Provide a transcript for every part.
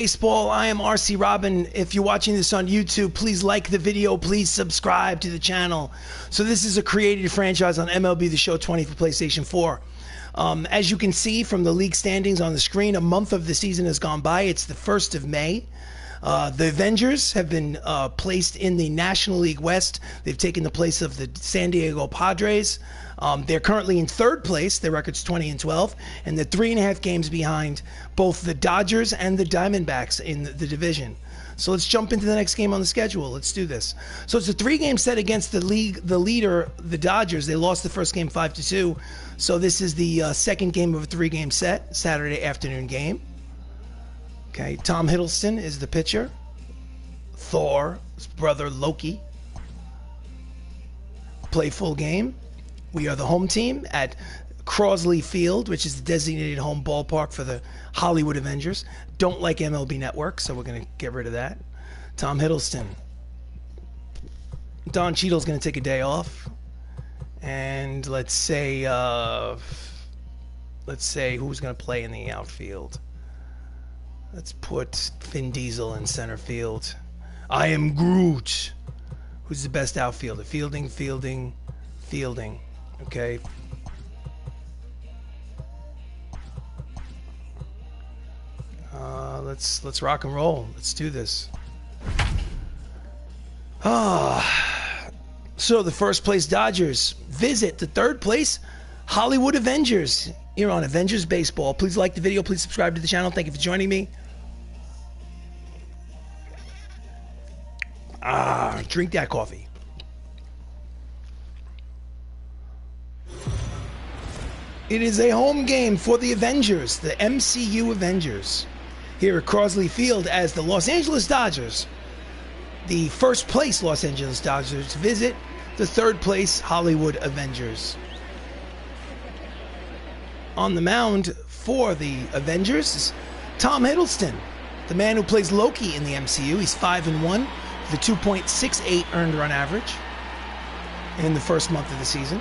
Baseball. I am RC Robbin. If you're watching this on YouTube, please like the video. Please subscribe to the channel. So this is a created franchise on MLB The Show 20 for PlayStation 4. As you can see from the league standings on the screen, a month of the season has gone by. It's the 1st of May. The Avengers have been placed in the National League West. They've taken the place of the San Diego Padres. They're currently in 3rd place. Their record's 20-12, and they're 3.5 games behind both the Dodgers and the Diamondbacks in the division. So let's jump into the next game on the schedule. Let's do this. So it's a 3-game set against the leader, the Dodgers. They lost the first game 5-2. So this is the second game of a 3-game set, Saturday afternoon game. Okay, Tom Hiddleston is the pitcher. Thor's brother Loki. Play full game. We are the home team at Crosley Field, which is the designated home ballpark for the Hollywood Avengers. Don't like MLB Network, so we're going to get rid of that. Tom Hiddleston. Don Cheadle's going to take a day off. And let's say who's going to play in the outfield. Let's put Vin Diesel in center field. I am Groot. Who's the best outfielder? Fielding. Okay. Let's rock and roll. Let's do this. So the first place Dodgers visit the 3rd place Hollywood Avengers. Here on Avengers Baseball. Please like the video. Please subscribe to the channel. Thank you for joining me. Drink that coffee. It is a home game for the Avengers, the MCU Avengers, here at Crosley Field as the Los Angeles Dodgers, the 1st place Los Angeles Dodgers, visit the 3rd place Hollywood Avengers. On the mound for the Avengers is Tom Hiddleston, the man who plays Loki in the MCU. He's 5-1 with a 2.68 earned run average in the first month of the season.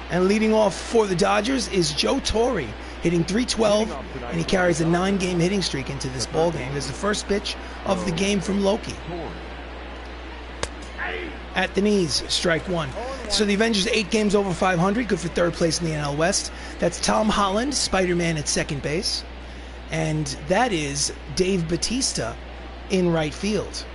And leading off for the Dodgers is Joe Torre, hitting .312, and he carries a 9-game hitting streak into this ball game. There's the first pitch of the game from Loki. At the knees, strike 1. So the Avengers 8 games over 500, good for 3rd place in the NL West. That's Tom Holland, Spider-Man at second base. And that is Dave Bautista in right field.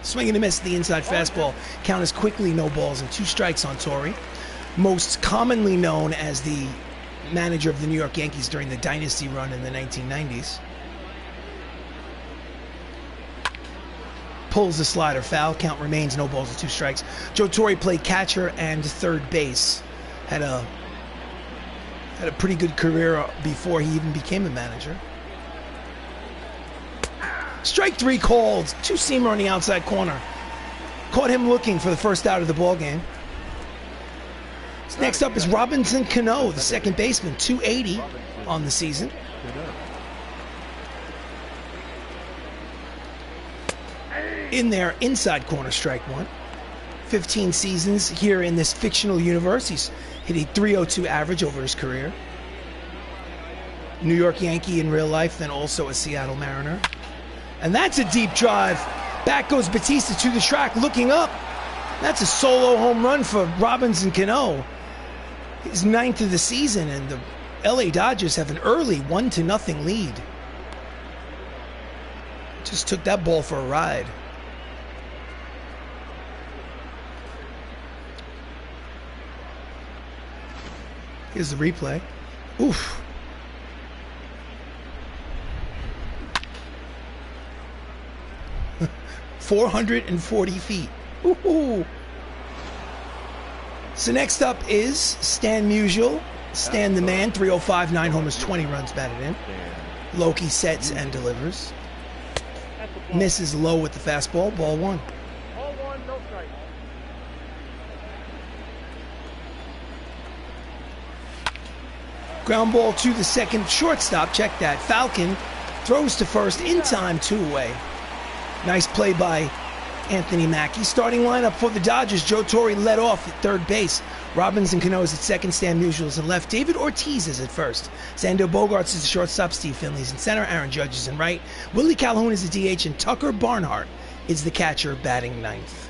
Swing and a miss, the inside fastball. Count is quickly no balls and 2 strikes on Torre. Most commonly known as the manager of the New York Yankees during the dynasty run in the 1990s. Pulls the slider foul. Count remains no balls and 2 strikes. Joe Torre played catcher and 3rd base. Had a pretty good career before he even became a manager. Strike 3 called. 2-seamer on the outside corner. Caught him looking for the first out of the ball game. Next up is Robinson Cano, the 2nd baseman, 280 on the season. In there, inside corner, strike 1. 15 seasons here in this fictional universe. He's hit a .302 average over his career. New York Yankee in real life, then also a Seattle Mariner. And that's a deep drive. Back goes Bautista to the track, looking up. That's a solo home run for Robinson Cano. His 9th of the season, and the LA Dodgers have an early 1-0 lead. Just took that ball for a ride. Here's the replay. Oof. .440 feet. Ooh. So next up is Stan Musial. Stan the man, 305, 9 homers, 20 runs batted in. Loki sets and delivers. Misses low with the fastball. Ball 1. Ball 1, no strike. Ground ball to the second shortstop. Check that. Falcon throws to first in time, 2 away. Nice play by Anthony Mackie. Starting lineup for the Dodgers. Joe Torre led off at 3rd base Robbins and Cano is at second, Stan Musial's in left, David Ortiz is at first, Xander Bogaerts is the shortstop, Steve Finley's in center, Aaron Judge is in right, Willie Calhoun is the DH, and Tucker Barnhart is the catcher, batting ninth.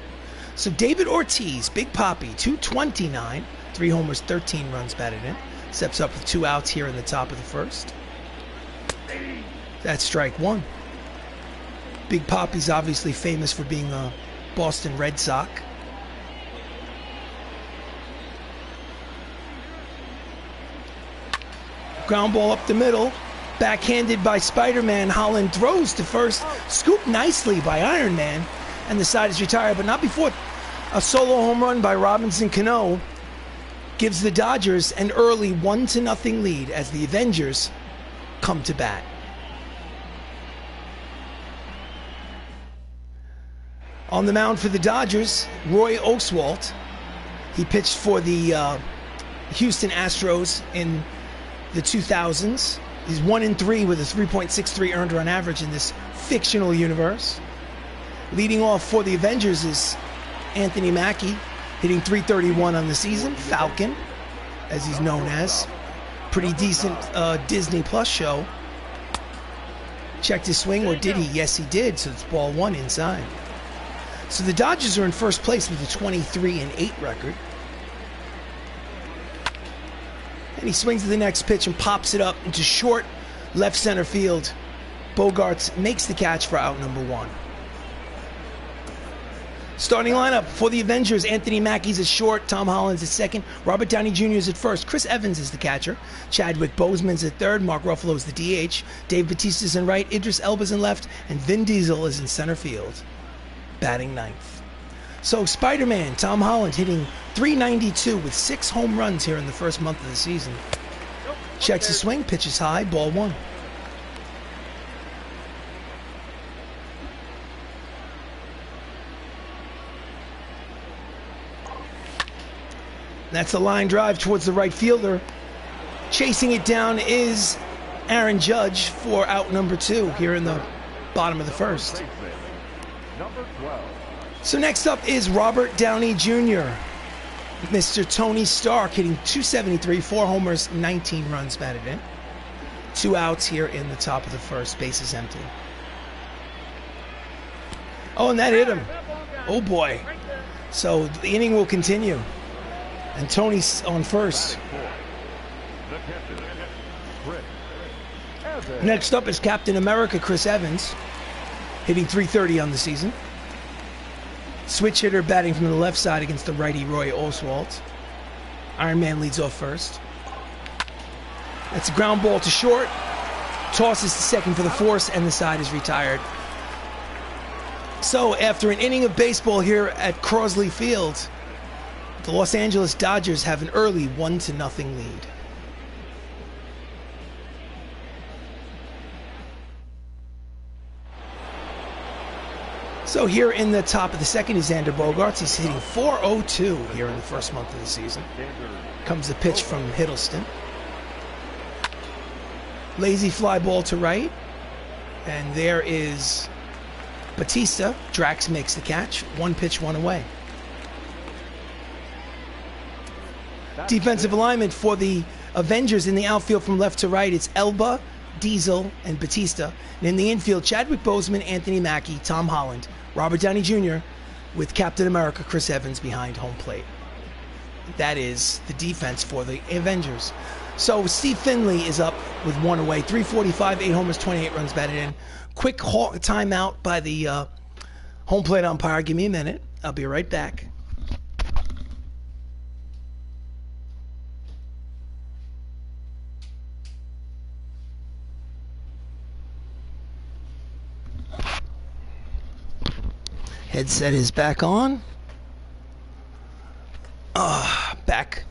So David Ortiz, Big Papi, 229, 3 homers, 13 runs batted in, steps up with 2 outs here in the top of the first. That's strike one. Big Papi's obviously famous for being a Boston Red Sox. Ground ball up the middle, backhanded by Spider-Man. Holland throws to first, scooped nicely by Iron Man, and the side is retired, but not before a solo home run by Robinson Cano gives the Dodgers an early 1-0 lead as the Avengers come to bat. On the mound for the Dodgers, Roy Oswalt. He pitched for the Houston Astros in the 2000s. He's 1-3 with a 3.63 earned run average in this fictional universe. Leading off for the Avengers is Anthony Mackie, hitting .331 on the season. Falcon, as he's known as. Pretty decent Disney Plus show. Checked his swing, or did he? Yes, he did. So it's ball one inside. So the Dodgers are in first place with a 23-8 record. And he swings to the next pitch and pops it up into short left center field. Bogaerts makes the catch for out number one. Starting lineup for the Avengers: Anthony Mackie's at short, Tom Holland's at second, Robert Downey Jr. is at first, Chris Evans is the catcher, Chadwick Boseman's at third, Mark Ruffalo's the DH, Dave Bautista's in right, Idris Elba's in left, and Vin Diesel is in center field, batting ninth. So Spider-Man, Tom Holland, hitting .392 with 6 home runs here in the first month of the season. Checks the swing, pitches high, ball one. That's a line drive towards the right fielder. Chasing it down is Aaron Judge for out number two here in the bottom of the first. So next up is Robert Downey Jr., Mr. Tony Stark, hitting .273, 4 homers, 19 runs batted in. 2 outs here in the top of the first, bases empty. Oh, and that hit him. Oh boy. So the inning will continue. And Tony's on first. Next up is Captain America, Chris Evans, hitting .330 on the season. Switch hitter batting from the left side against the righty Roy Oswalt. Iron Man leads off first. That's a ground ball to short. Tosses to second for the force, and the side is retired. So after an inning of baseball here at Crosley Field, the Los Angeles Dodgers have an early 1-0 lead. So here in the top of the second is Xander Bogaerts. He's hitting .402 here in the first month of the season. Comes the pitch from Hiddleston. Lazy fly ball to right. And there is Bautista. Drax makes the catch. 1 pitch, 1 away. Defensive alignment for the Avengers in the outfield from left to right. It's Elba, Diesel, and Bautista. And in the infield, Chadwick Boseman, Anthony Mackie, Tom Holland, Robert Downey Jr., with Captain America, Chris Evans, behind home plate. That is the defense for the Avengers. So Steve Finley is up with 1 away. .345, 8 homers, 28 runs batted in. Quick timeout by the home plate umpire. Give me a minute. I'll be right back. Headset is back on. Back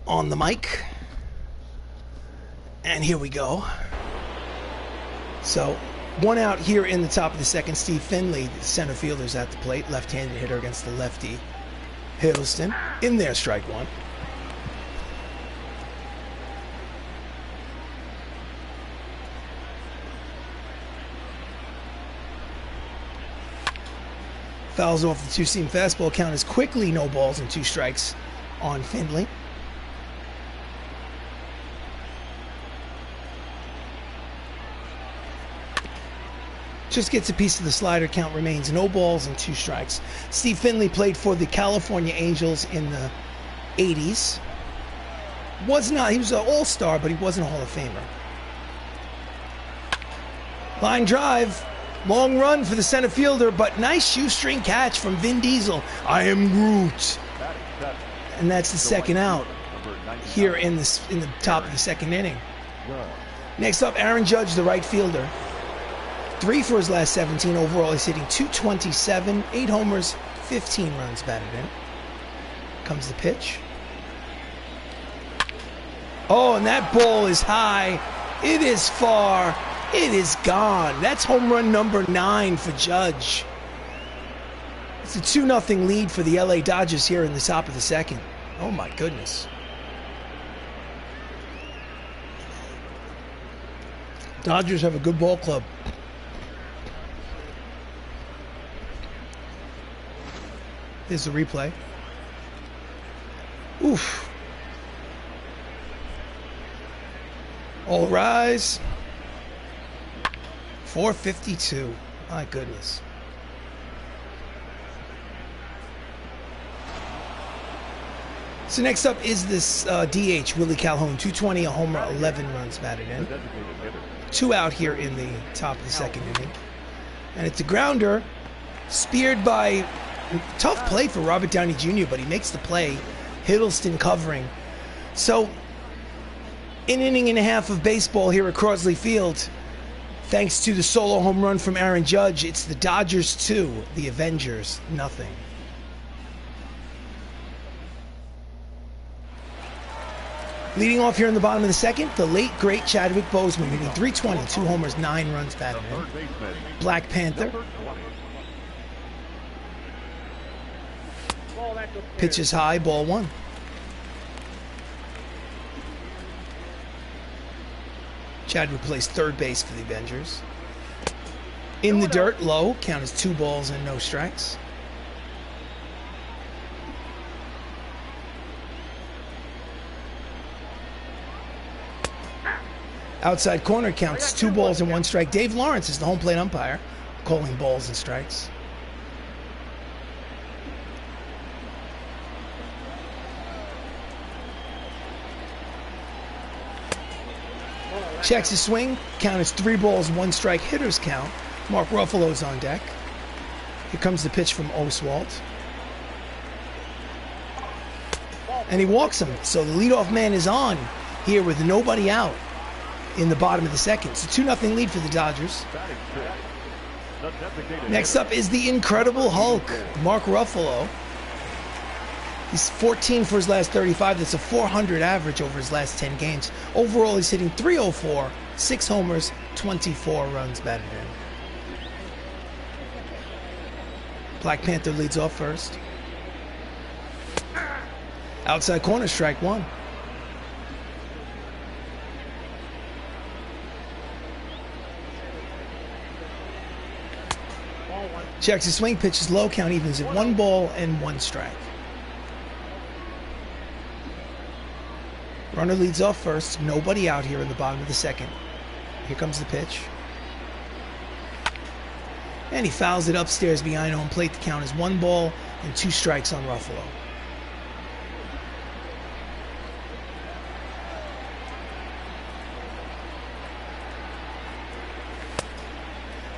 on the mic. And here we go. So, 1 out here in the top of the second. Steve Finley, the center fielder's at the plate. Left-handed hitter against the lefty Hiddleston. In there, strike one. Fouls off the two-seam fastball. Count is quickly no balls and 2 strikes on Finley. Just gets a piece of the slider. Count remains no balls and 2 strikes. Steve Finley played for the California Angels in the 80s. He was an all-star, but he wasn't a Hall of Famer. Line drive. Long run for the center fielder, but nice shoestring catch from Vin Diesel. I am Groot. And that's the second out here in the top of the second inning. Next up, Aaron Judge, the right fielder. 3 for his last 17 overall. He's hitting .227, 8 homers, 15 runs batted in. Comes the pitch. Oh, and that ball is high. It is far. It is gone. That's home run number 9 for Judge. It's a 2-0 lead for the LA Dodgers here in the top of the second. Oh my goodness. Dodgers have a good ball club. Here's the replay. Oof. All rise. 452. My goodness. So next up is this DH, Willie Calhoun. 220, a homer, 11 runs batted in. 2 out here in the top of the second inning. And it's a grounder, speared by, tough play for Robert Downey Jr., but he makes the play. Hiddleston covering. So, an inning and a half of baseball here at Crosley Field. Thanks to the solo home run from Aaron Judge, it's the Dodgers 2, the Avengers nothing. Leading off here in the bottom of the second, the late, great Chadwick Boseman, hitting .320, 2 homers, 9 runs batted in. Black Panther. Pitches high, ball 1. Chadwick plays third base for the Avengers. In the dirt, low. Count is 2 balls and no strikes. Outside corner, counts 2 balls and 1 strike. Dave Lawrence is the home plate umpire, calling balls and strikes. Checks his swing. Count is 3 balls, 1 strike. Hitter's count. Mark Ruffalo's on deck. Here comes the pitch from Oswalt. And he walks him. So the leadoff man is on here with nobody out in the bottom of the second. It's a 2-0 lead for the Dodgers. Next up is the Incredible Hulk, Mark Ruffalo. He's 14 for his last 35. That's a 400 average over his last 10 games. Overall, he's hitting .304, 6 homers, 24 runs batted in. Black Panther leads off first. Outside corner, strike 1. Checks his swing, pitches low, count evens at 1 ball and 1 strike. Runner leads off first. Nobody out here in the bottom of the second. Here comes the pitch. And he fouls it upstairs behind home plate. The count is 1 ball and 2 strikes on Ruffalo.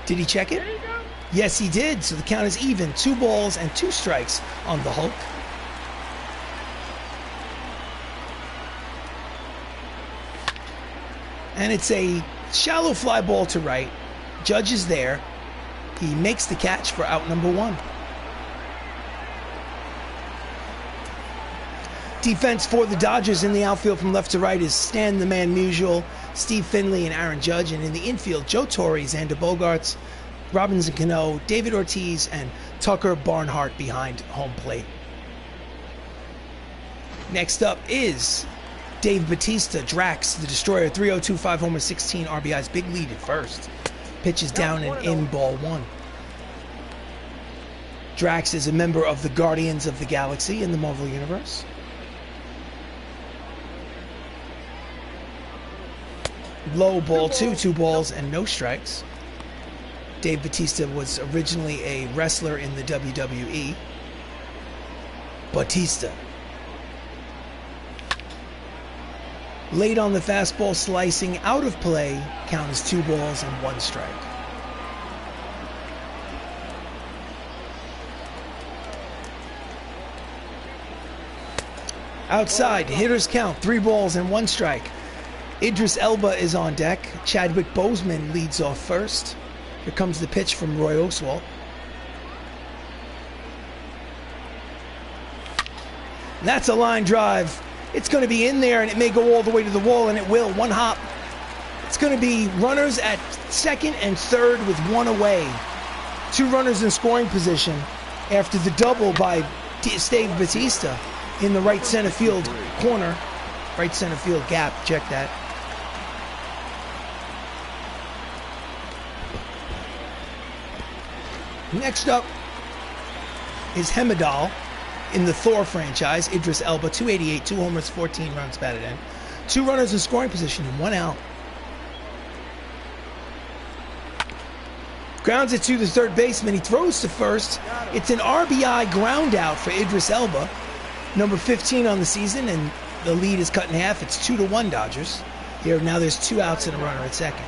Did he check it? Yes, he did. So the count is even. 2 balls and 2 strikes on the Hulk. And it's a shallow fly ball to right. Judge is there. He makes the catch for out number 1. Defense for the Dodgers in the outfield from left to right is Stan the Man Musial, Steve Finley, and Aaron Judge. And in the infield, Joe Torre, Xander Bogaerts, Robinson Cano, David Ortiz, and Tucker Barnhart behind home plate. Next up is Dave Bautista, Drax, the Destroyer, 302, 5 homers, 16 RBIs, big lead at first. Pitches down and in, ball 1. Drax is a member of the Guardians of the Galaxy in the Marvel Universe. Low ball two, 2 balls and no strikes. Dave Bautista was originally a wrestler in the WWE. Bautista. Late on the fastball, slicing out of play. Count as 2 balls and 1 strike. Outside, hitters count 3 balls and 1 strike. Idris Elba is on deck. Chadwick Boseman leads off first. Here comes the pitch from Roy Oswalt. That's a line drive. It's going to be in there, and it may go all the way to the wall, and it will. 1 hop. It's going to be runners at second and third with 1 away. 2 runners in scoring position after the double by Dave Bautista in the right center field corner. Right center field gap. Check that. Next up is Hemidall in the Thor franchise. Idris Elba, 288, 2 homers, 14 runs batted in. 2 runners in scoring position and 1 out. Grounds it to the third baseman. He throws to first. It's an RBI ground out for Idris Elba, number 15 on the season, and the lead is cut in half. It's 2-1 Dodgers. Here now there's 2 outs and a runner at second.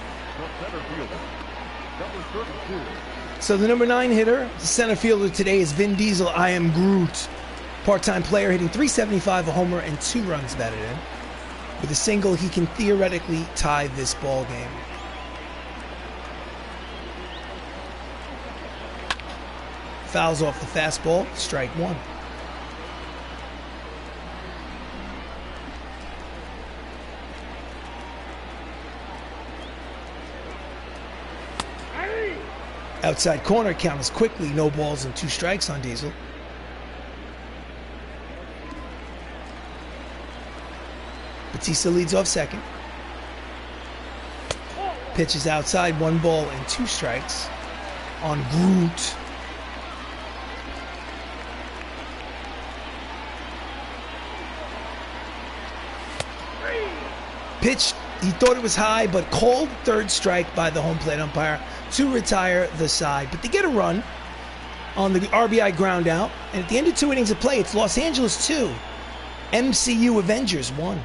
So the number 9 hitter, the center fielder today is Vin Diesel. I am Groot. Part-time player hitting .375, a homer, and 2 runs batted in. With a single, he can theoretically tie this ball game. Fouls off the fastball, strike 1. Outside corner, count is quickly, no balls and 2 strikes on Diesel. Bautista leads off second. Pitch is outside, 1 ball and 2 strikes on Groot. Pitch, he thought it was high, but called third strike by the home plate umpire to retire the side. But they get a run on the RBI ground out. And at the end of 2 innings of play, it's Los Angeles 2, MCU Avengers 1.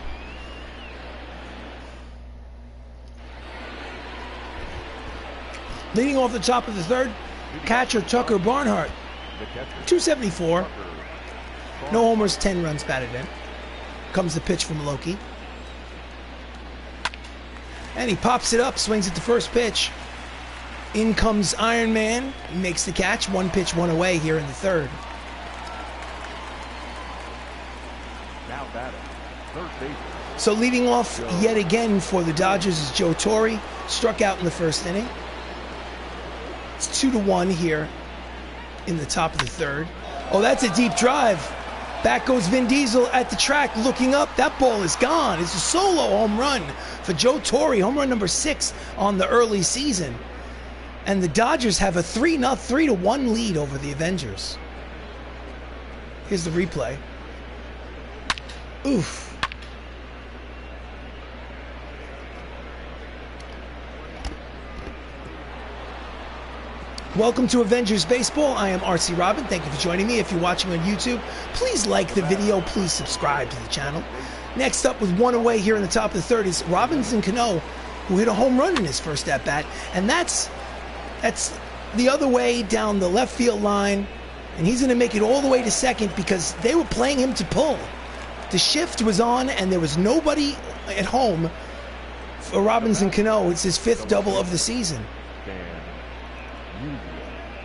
Leading off the top of the third, catcher Tucker Barnhart, 274. No homers, 10 runs batted in. Comes the pitch from Loki. And he pops it up, swings at the first pitch. In comes Iron Man. He makes the catch. 1 pitch, 1 away here in the third. Now batting, third baseman. So leading off yet again for the Dodgers is Joe Torre. Struck out in the first inning. It's 2-1 here in the top of the third. Oh, that's a deep drive. Back goes Vin Diesel at the track, looking up. That ball is gone. It's a solo home run for Joe Torre, home run number 6 on the early season. And the Dodgers have a 3-1 lead over the Avengers. Here's the replay. Oof. Welcome to Avengers Baseball. I am RC Robbin. Thank you for joining me. If you're watching on YouTube, please like the video. Please subscribe to the channel. Next up with 1 away here in the top of the third is Robinson Cano, who hit a home run in his first at-bat. And that's the other way down the left field line. And he's going to make it all the way to second because they were playing him to pull. The shift was on and there was nobody at home for Robinson Cano. It's his 5th double of the season.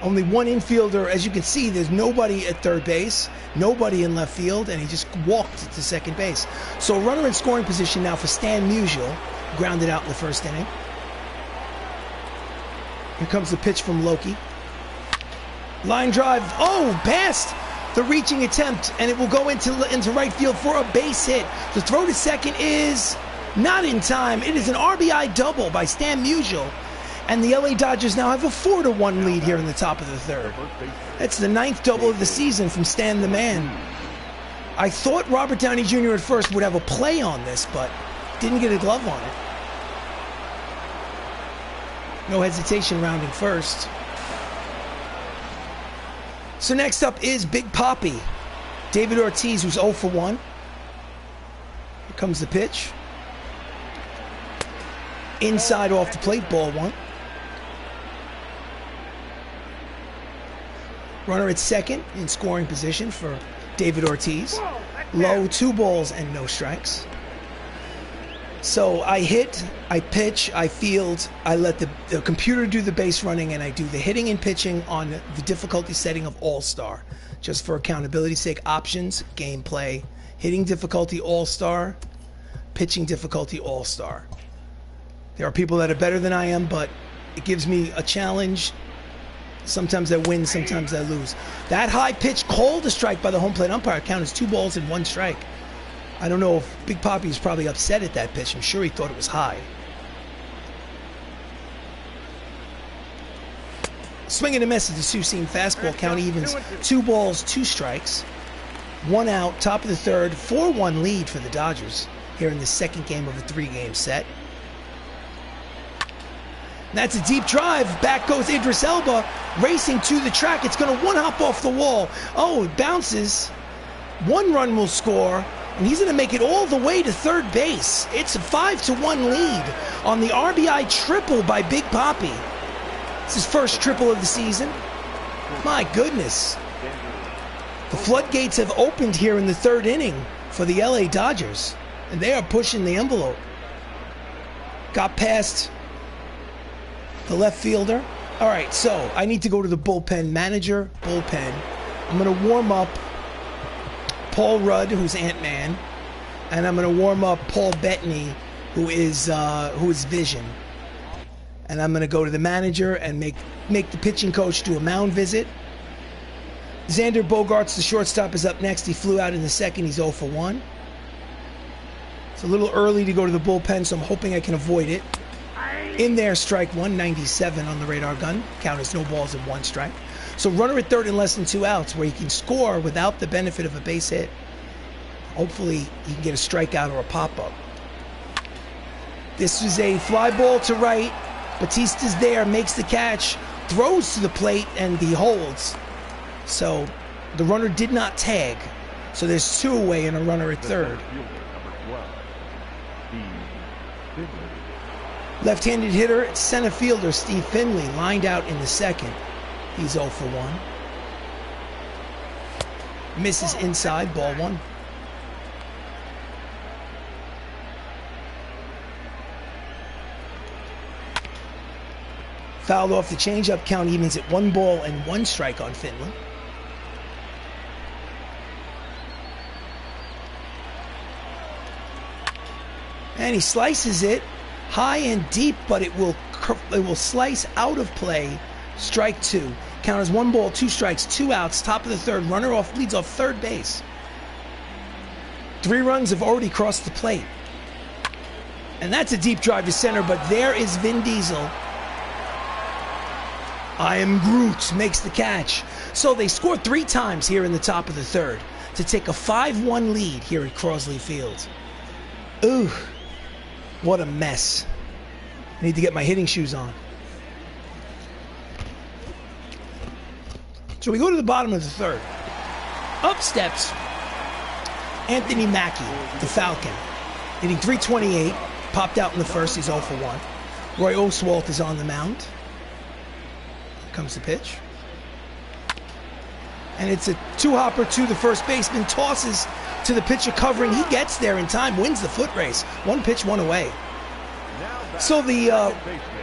Only 1 infielder. As you can see, there's nobody at third base, nobody in left field, and he just walked to second base. So a runner in scoring position now for Stan Musial, grounded out in the first inning. Here comes the pitch from Loki. Line drive, oh, past the reaching attempt, and it will go into right field for a base hit. The throw to second is not in time. It is an RBI double by Stan Musial. And the LA Dodgers now have a 4-1 lead here in the top of the third. That's the 9th double of the season from Stan the Man. I thought Robert Downey Jr. at first would have a play on this, but didn't get a glove on it. No hesitation rounding first. So next up is Big Papi. David Ortiz, who's 0 for 1. Here comes the pitch. Inside off the plate, ball 1. Runner at second in scoring position for David Ortiz. Low, 2 balls and no strikes. So I hit, I pitch, I field, I let the computer do the base running, and I do the hitting and pitching on the difficulty setting of All-Star. Just for accountability's sake, options, gameplay, hitting difficulty All-Star, pitching difficulty All-Star. There are people that are better than I am, but it gives me a challenge. Sometimes I win, sometimes I lose. That high pitch called a strike by the home plate umpire. Count as 2 balls and 1 strike. I don't know if Big Papi is probably upset at that pitch. I'm sure he thought it was high. Swing and a miss at the two-seam fastball. Count evens 2 balls, 2 strikes. 1 out, top of the third. 4-1 lead for the Dodgers here in the second game of a 3-game set. And that's a deep drive. Back goes Idris Elba, racing to the track. It's going to one-hop off the wall. Oh, it bounces. 1 run will score. And he's going to make it all the way to third base. It's a 5-1 lead on the RBI triple by Big Papi. It's his first triple of the season. My goodness. The floodgates have opened here in the 3rd inning for the LA Dodgers. And they are pushing the envelope. Got past the left fielder. All right, so I need to go to the bullpen. Manager, bullpen. I'm going to warm up Paul Rudd, who's Ant-Man, and I'm going to warm up Paul Bettany, who is Vision. And I'm going to go to the manager and make the pitching coach do a mound visit. Xander Bogaerts, the shortstop, is up next. He flew out in the second. He's 0 for 1. It's a little early to go to the bullpen, so I'm hoping I can avoid it. In there, strike 197 on the radar gun. Count as no balls and 1 strike. So runner at third and less than 2 outs, where he can score without the benefit of a base hit. Hopefully he can get a strikeout or a pop-up. This is a fly ball to right. Batista's there, makes the catch, throws to the plate, and he holds. So the runner did not tag. So there's 2 away and a runner at third. Left-handed hitter, center fielder Steve Finley, lined out in the second. He's 0 for 1. Misses inside, ball 1. Fouled off the changeup. Count evens at 1 ball and 1 strike on Finley. And he slices it high and deep, but it will slice out of play. Strike 2. Count as 1 ball, 2 strikes, 2 outs. Top of the third. Runner leads off third base. 3 runs have already crossed the plate. And that's a deep drive to center, but there is Vin Diesel. I am Groot, makes the catch. So they score 3 times here in the top of the third to take a 5-1 lead here at Crosley Field. Ooh, what a mess. I need to get my hitting shoes on. So we go to the bottom of the third. Up steps Anthony Mackie, the Falcon, hitting .328, popped out in the first. He's 0 for 1. Roy Oswalt is on the mound. Here comes the pitch. And it's a 2-hopper to the first baseman, tosses to the pitcher covering. He gets there in time, wins the foot race. 1 pitch, 1 away. So the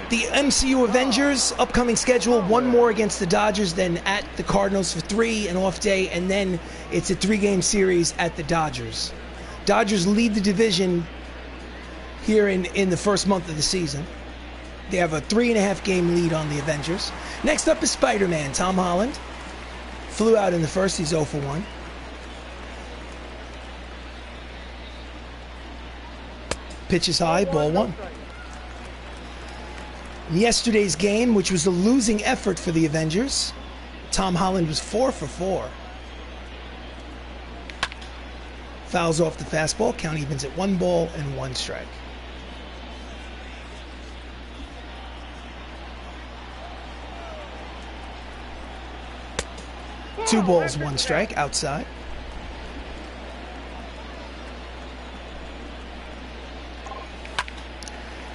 MCU Avengers upcoming schedule, 1 more against the Dodgers, then at the Cardinals for 3, an off day, and then it's a 3-game series at the Dodgers. Dodgers lead the division here in the first month of the season. They have a 3.5-game lead on the Avengers. Next up is Spider-Man, Tom Holland. Flew out in the first, he's 0 for 1. Pitch is high, ball 1. In yesterday's game, which was a losing effort for the Avengers, Tom Holland was 4 for 4. Fouls off the fastball, count evens at 1 ball and 1 strike. 2 balls, 1 strike, outside.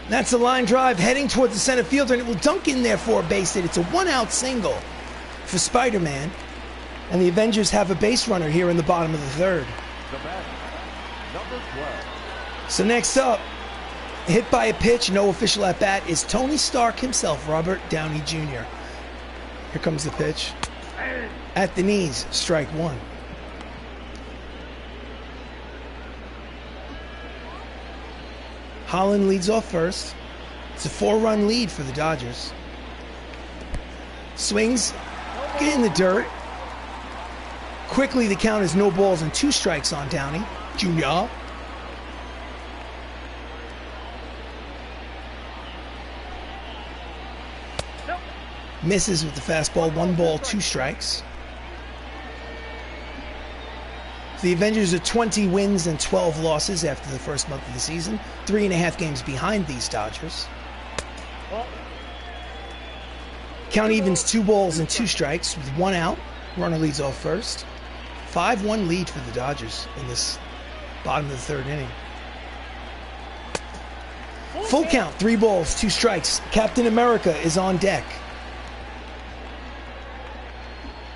That's a line drive heading towards the center fielder, and it will dunk in there for a base hit. It's a 1-out single for Spider-Man. And the Avengers have a base runner here in the bottom of the 3rd. Number 12. So next up, hit by a pitch, no official at bat, is Tony Stark himself, Robert Downey Jr. Here comes the pitch. At the knees, strike 1. Holland leads off first. It's a 4-run lead for the Dodgers. Swings, get in the dirt. Quickly, the count is no balls and 2 strikes on Downey Jr. Misses with the fastball, 1 ball, 2 strikes. The Avengers are 20 wins and 12 losses after the first month of the season. 3.5 games behind these Dodgers. Count evens 2 balls and 2 strikes with 1 out. Runner leads off first. 5-1 lead for the Dodgers in this bottom of the 3rd inning. Full count, 3 balls, 2 strikes. Captain America is on deck.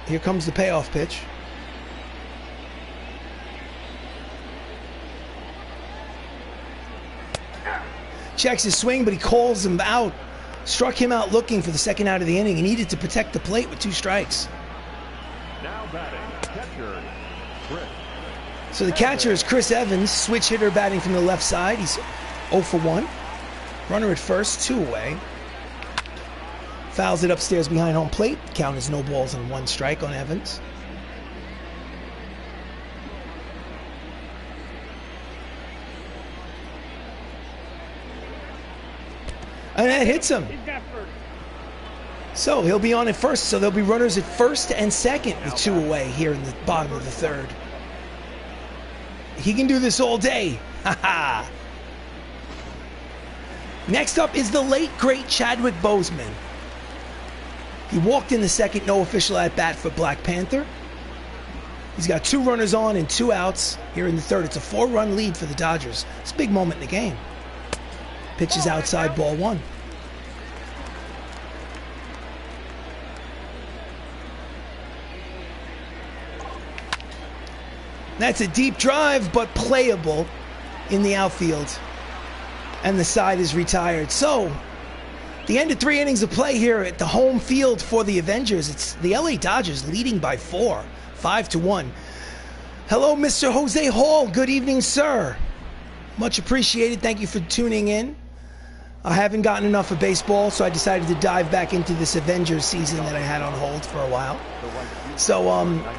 Here comes the payoff pitch. Checks his swing, but he calls him out. Struck him out looking for the 2nd out of the inning. He needed to protect the plate with 2 strikes. Now batting, catcher, Chris. So the catcher is Chris Evans, switch hitter batting from the left side. He's 0 for 1. Runner at first, 2 away. Fouls it upstairs behind home plate. Count is no balls and 1 strike on Evans. And that hits him. So he'll be on at first. So there'll be runners at first and second with 2 away here in the bottom of the 3rd. He can do this all day. Ha ha. Next up is the late, great Chadwick Boseman. He walked in the 2nd, no official at bat for Black Panther. He's got 2 runners on and 2 outs here in the 3rd. It's a 4-run lead for the Dodgers. It's a big moment in the game. Pitch is outside, ball 1. That's a deep drive, but playable in the outfield. And the side is retired. So, the end of 3 innings of play here at the home field for the Avengers. It's the LA Dodgers leading by 4, 5-1. Hello, Mr. Jose Hall. Good evening, sir. Much appreciated. Thank you for tuning in. I haven't gotten enough of baseball, so I decided to dive back into this Avengers season that I had on hold for a while. So,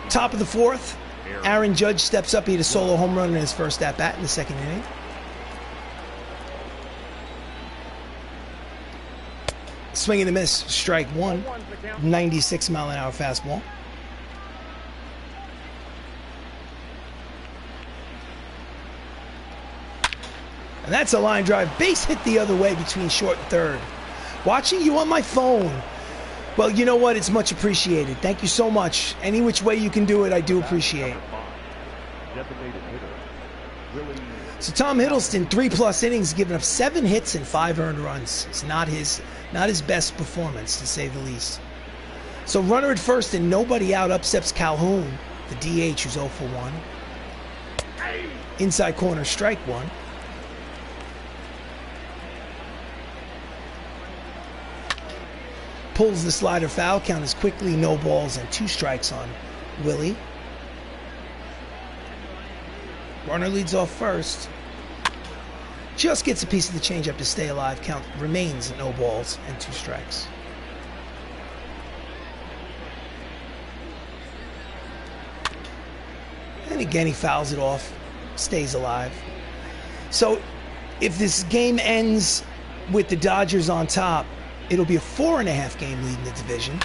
top of the 4th, Aaron Judge steps up. He had a solo home run in his first at-bat in the 2nd inning. Swing and a miss, strike 1, 96-mile-an-hour fastball. And that's a line drive, base hit the other way between short and 3rd. Watching you on my phone. Well, you know what? It's much appreciated. Thank you so much. Any which way you can do it, I do appreciate. So Tom Hiddleston, 3+ innings, giving up 7 hits and 5 earned runs. It's not his best performance, to say the least. So runner at first and nobody out, upsets Calhoun, the DH, who's 0 for 1. Inside corner, strike 1. Pulls the slider foul. Count is quickly no balls and 2 strikes on Willie. Runner leads off first. Just gets a piece of the changeup to stay alive. Count remains no balls and 2 strikes. And again, he fouls it off. Stays alive. So if this game ends with the Dodgers on top, it'll be a 4.5 game lead in the division.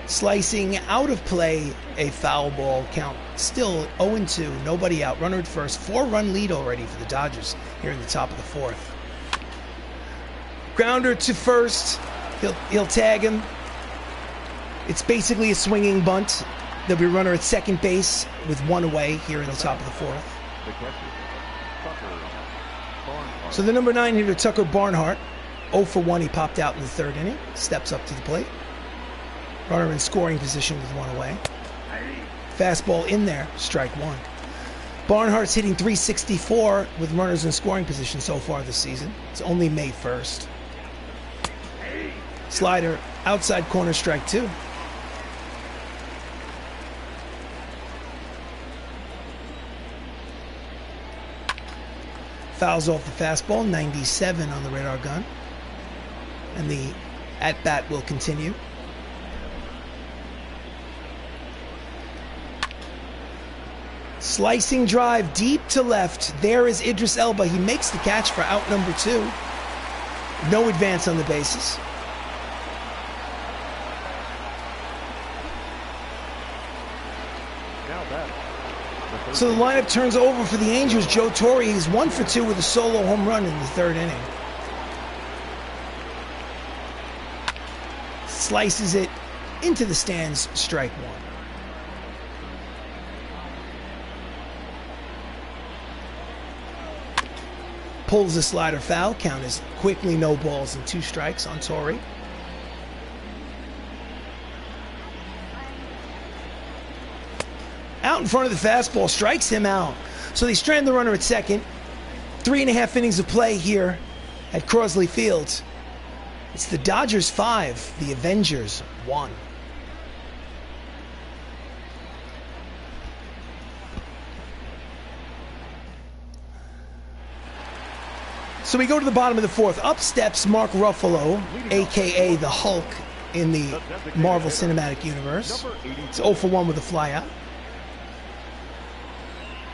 Slicing out of play, a foul ball. Count still 0-2, nobody out. Runner at first, 4-run lead already for the Dodgers here in the top of the 4th. Grounder to first. He'll tag him. It's basically a swinging bunt. There'll be a runner at second base with one away here in the top of the fourth. The catcher, Tucker Barnhart. So the number 9 hitter, Tucker Barnhart, 0 for 1. He popped out in the third inning. Steps up to the plate. Runner in scoring position with one away. Fastball in there, strike one. Barnhart's hitting .364 with runners in scoring position so far this season. It's only May 1st. Slider, outside corner, strike two. Fouls off the fastball, 97 on the radar gun. And the at-bat will continue. Slicing drive deep to left. There is Idris Elba. He makes the catch for out number 2. No advance on the bases. Now batting. So the lineup turns over for the Angels. Joe Torre is 1 for 2 with a solo home run in the third inning. Slices it into the stands, strike one. Pulls the slider foul. Count is quickly no balls and 2 strikes on Torre. Out in front of the fastball, strikes him out. So they strand the runner at second. 3.5 innings of play here at Crosley Field. It's the Dodgers 5, the Avengers 1. So we go to the bottom of the fourth. Up steps Mark Ruffalo, a.k.a. the Hulk in the Marvel Cinematic Universe. It's 0 for 1 with a flyout.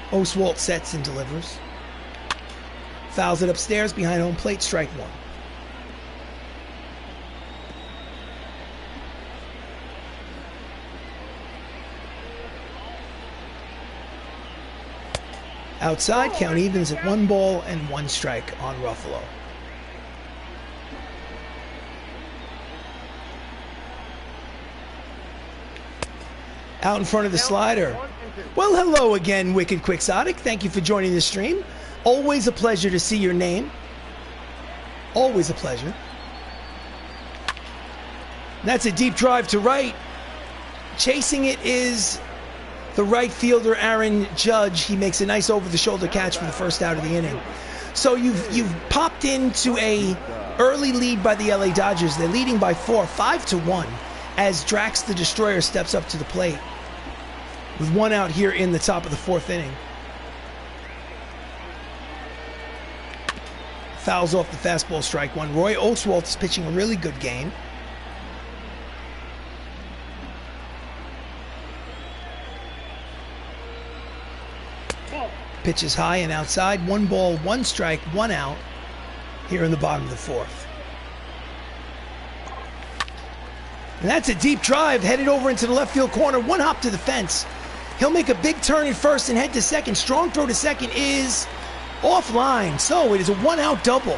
Oswalt sets and delivers. Fouls it upstairs behind home plate, strike one. Outside, count evens at 1 ball and 1 strike on Ruffalo. Out in front of the slider. Well, hello again, Wicked Quixotic. Thank you for joining the stream. Always a pleasure to see your name. Always a pleasure. That's a deep drive to right. Chasing it is the right fielder, Aaron Judge. He makes a nice over-the-shoulder catch for the first out of the inning. So you've popped into a early lead by the LA Dodgers. They're leading by 4, 5-1, as Drax the Destroyer steps up to the plate with 1 out here in the top of the 4th inning. Fouls off the fastball, strike one. Roy Oswalt is pitching a really good game. Pitches high and outside. 1 ball, 1 strike, 1 out here in the bottom of the 4th. And that's a deep drive headed over into the left field corner. 1 hop to the fence. He'll make a big turn at first and head to second. Strong throw to second is offline. So it is a 1-out double.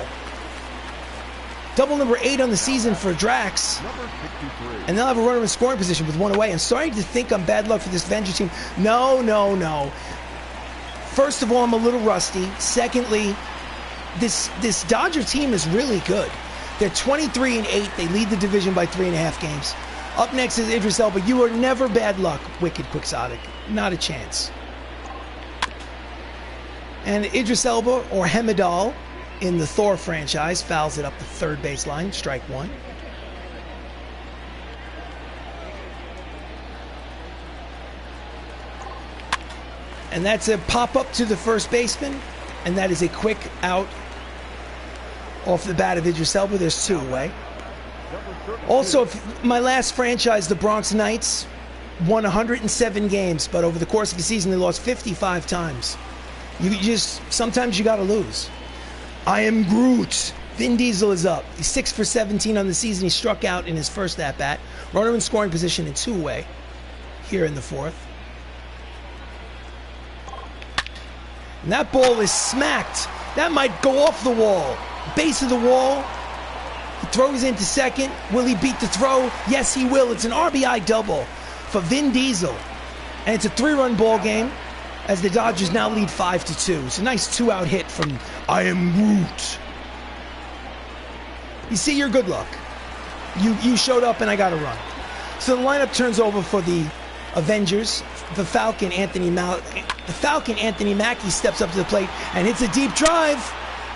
Double number 8 on the season for Drax. And they'll have a runner in scoring position with 1 away. I'm starting to think I'm bad luck for this Avenger team. No. First of all, I'm a little rusty. Secondly, this Dodger team is really good. They're 23-8. They lead the division by 3.5 games. Up next is Idris Elba. You are never bad luck, Wicked Quixotic. Not a chance. And Idris Elba, or Hemidall, in the Thor franchise, fouls it up the third baseline, strike one. And that's a pop-up to the first baseman, and that is a quick out off the bat of Idris Elba. There's 2 away. Also, my last franchise, the Bronx Knights, won 107 games, but over the course of the season, they lost 55 times. Sometimes you gotta lose. I am Groot. Vin Diesel is up. He's 6 for 17 on the season. He struck out in his first at-bat. Runner in scoring position and 2 away here in the 4th. And that ball is smacked. That might go off the wall. Base of the wall. He throws into second. Will he beat the throw? Yes, he will. It's an RBI double for Vin Diesel. And it's a 3-run ball game as the Dodgers now lead 5-2. It's a nice 2-out hit from I am Groot. You see, you're good luck. You showed up and I got to run. So the lineup turns over for the Avengers. The Falcon, Anthony Mackie steps up to the plate and hits a deep drive.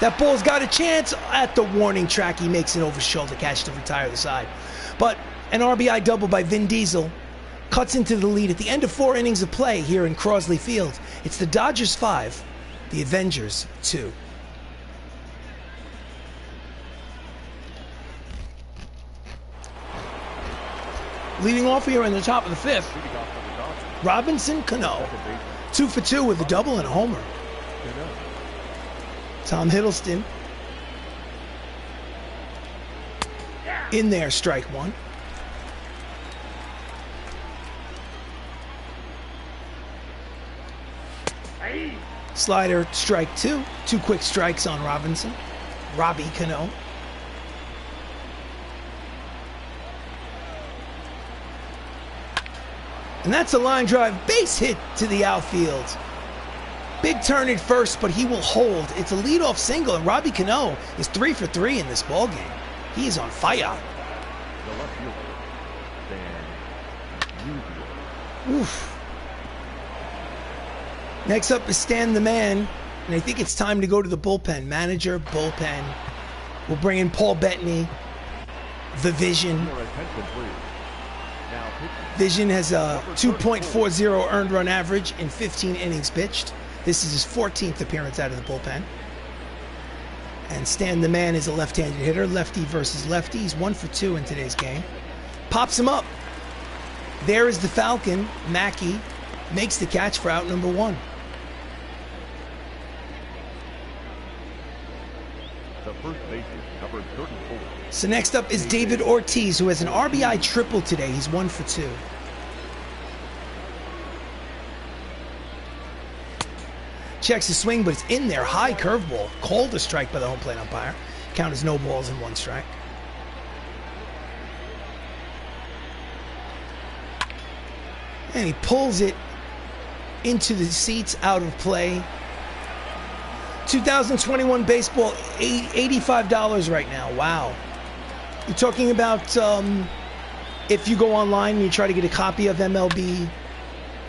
That ball's got a chance. At the warning track, he makes an over-shoulder catch to retire the side. But an RBI double by Vin Diesel cuts into the lead at the end of 4 innings of play here in Crosley Field. It's the Dodgers 5, the Avengers 2. Leading off here in the top of the 5th, Robinson Cano, 2 for 2 with a double and a homer. Tom Hiddleston in there, strike 1. Slider, strike 2. 2 quick strikes on Robinson. Robbie Cano. And that's a line drive base hit to the outfield. Big turn at first, but he will hold. It's a leadoff single, and Robbie Cano is 3 for 3 in this ball game. He is on fire. Oof. Next up is Stan the Man, and I think it's time to go to the bullpen. Manager, bullpen. We'll bring in Paul Bettany, the Vision. Vision has a 2.40 earned run average in 15 innings pitched. This is his 14th appearance out of the bullpen. And Stan the Man is a left-handed hitter, lefty versus lefty. He's 1 for 2 in today's game. Pops him up. There is the Falcon. Mackey makes the catch for out number 1. The first baseman, number 34. So next up is David Ortiz, who has an RBI triple today. He's 1 for 2. Checks his swing, but it's in there. High curveball. Called a strike by the home plate umpire. Count as no balls and 1 strike. And he pulls it into the seats, out of play. 2021 baseball, $85 right now. Wow. You're talking about if you go online and you try to get a copy of MLB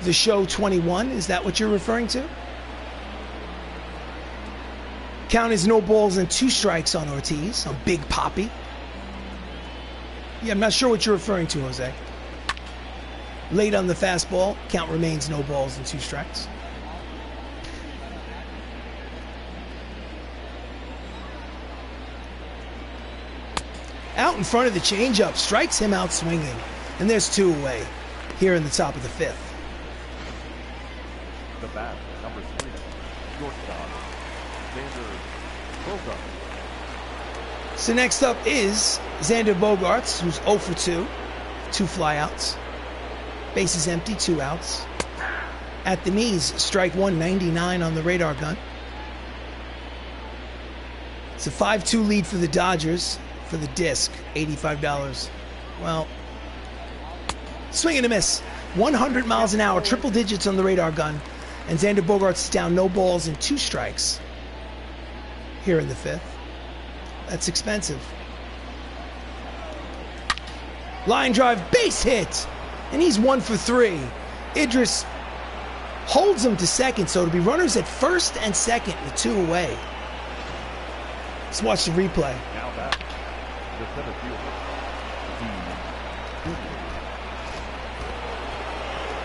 The Show 21. Is that what you're referring to? Count is no balls and 2 strikes on Ortiz, on Big Papi. Yeah, I'm not sure what you're referring to, Jose. Late on the fastball, count remains no balls and 2 strikes. Out in front of the changeup, strikes him out swinging. And there's 2 away here in the top of the 5th. The bat, number 3, shortstop, Xander Bogaerts. So next up is Xander Bogaerts, who's 0 for 2. 2 flyouts. Bases empty, 2 outs. At the knees, strike 1, 99 on the radar gun. It's a 5-2 lead for the Dodgers. For the disc, $85. Well, swing and a miss. 100 miles an hour, triple digits on the radar gun. And Xander Bogaerts is down no balls and 2 strikes here in the 5th. That's expensive. Line drive, base hit. And he's 1 for 3. Idris holds him to second, so it'll be runners at first and second with 2 away. Let's watch the replay. Now back, the center fielder,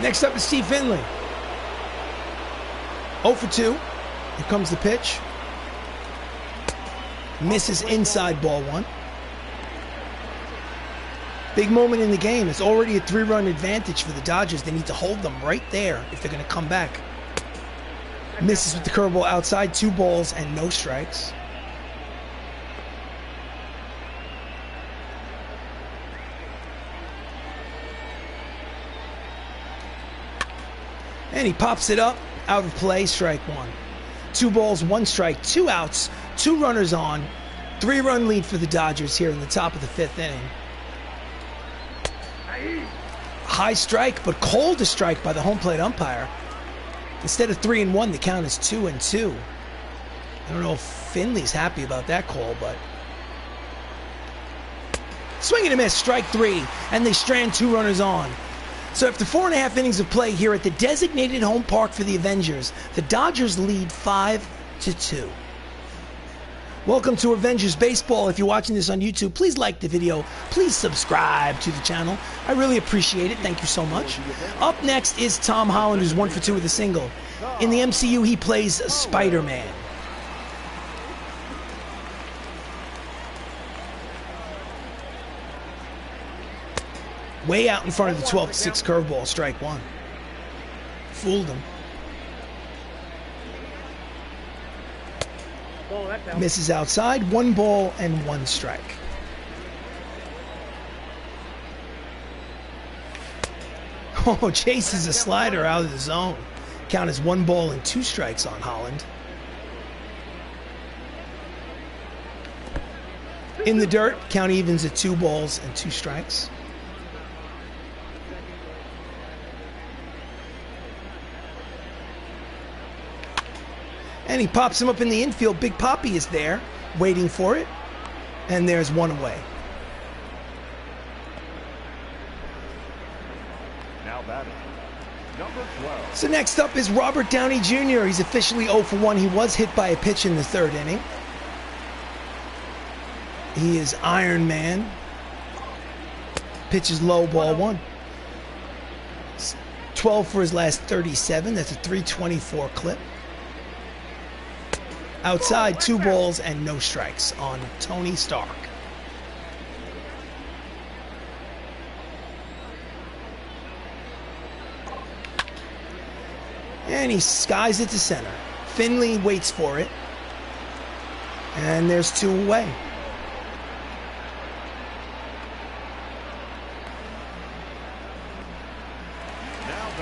Next up is Steve Finley. 0 for 2. Here comes the pitch. Misses inside, ball 1. Big moment in the game. It's already a 3-run advantage for the Dodgers. They need to hold them right there if they're going to come back. Misses with the curveball outside. 2 balls and no strikes. And he pops it up. Out of play, strike 1. 2 balls, 1 strike, 2 outs, 2 runners on. 3-run lead for the Dodgers here in the top of the 5th inning. High strike, but called a strike by the home plate umpire. Instead of 3-1, the count is 2-2. I don't know if Finley's happy about that call, but... Swing and a miss, strike 3, and they strand 2 runners on. So after 4.5 innings of play here at the designated home park for the Avengers, the Dodgers lead 5-2. Welcome to Avengers Baseball. If you're watching this on YouTube, please like the video. Please subscribe to the channel. I really appreciate it. Thank you so much. Up next is Tom Holland, who's 1 for 2 with a single. In the MCU, he plays Spider-Man. Way out in front of the 12-6 curveball, strike 1. Fooled him. Misses outside, 1 ball and 1 strike. Oh, chases a slider out of the zone. Count is 1 ball and 2 strikes on Holland. In the dirt, count evens at 2 balls and 2 strikes. And he pops him up in the infield. Big Papi is there, waiting for it. And there's 1 away. Now batting, number 12. So next up is Robert Downey Jr. He's officially 0 for 1. He was hit by a pitch in the 3rd inning. He is Iron Man. Pitch is low, ball 1. 12 for his last 37. That's a 324 clip. Outside, 2 balls and no strikes on Tony Stark. And he skies it to center. Finley waits for it. And there's 2 away.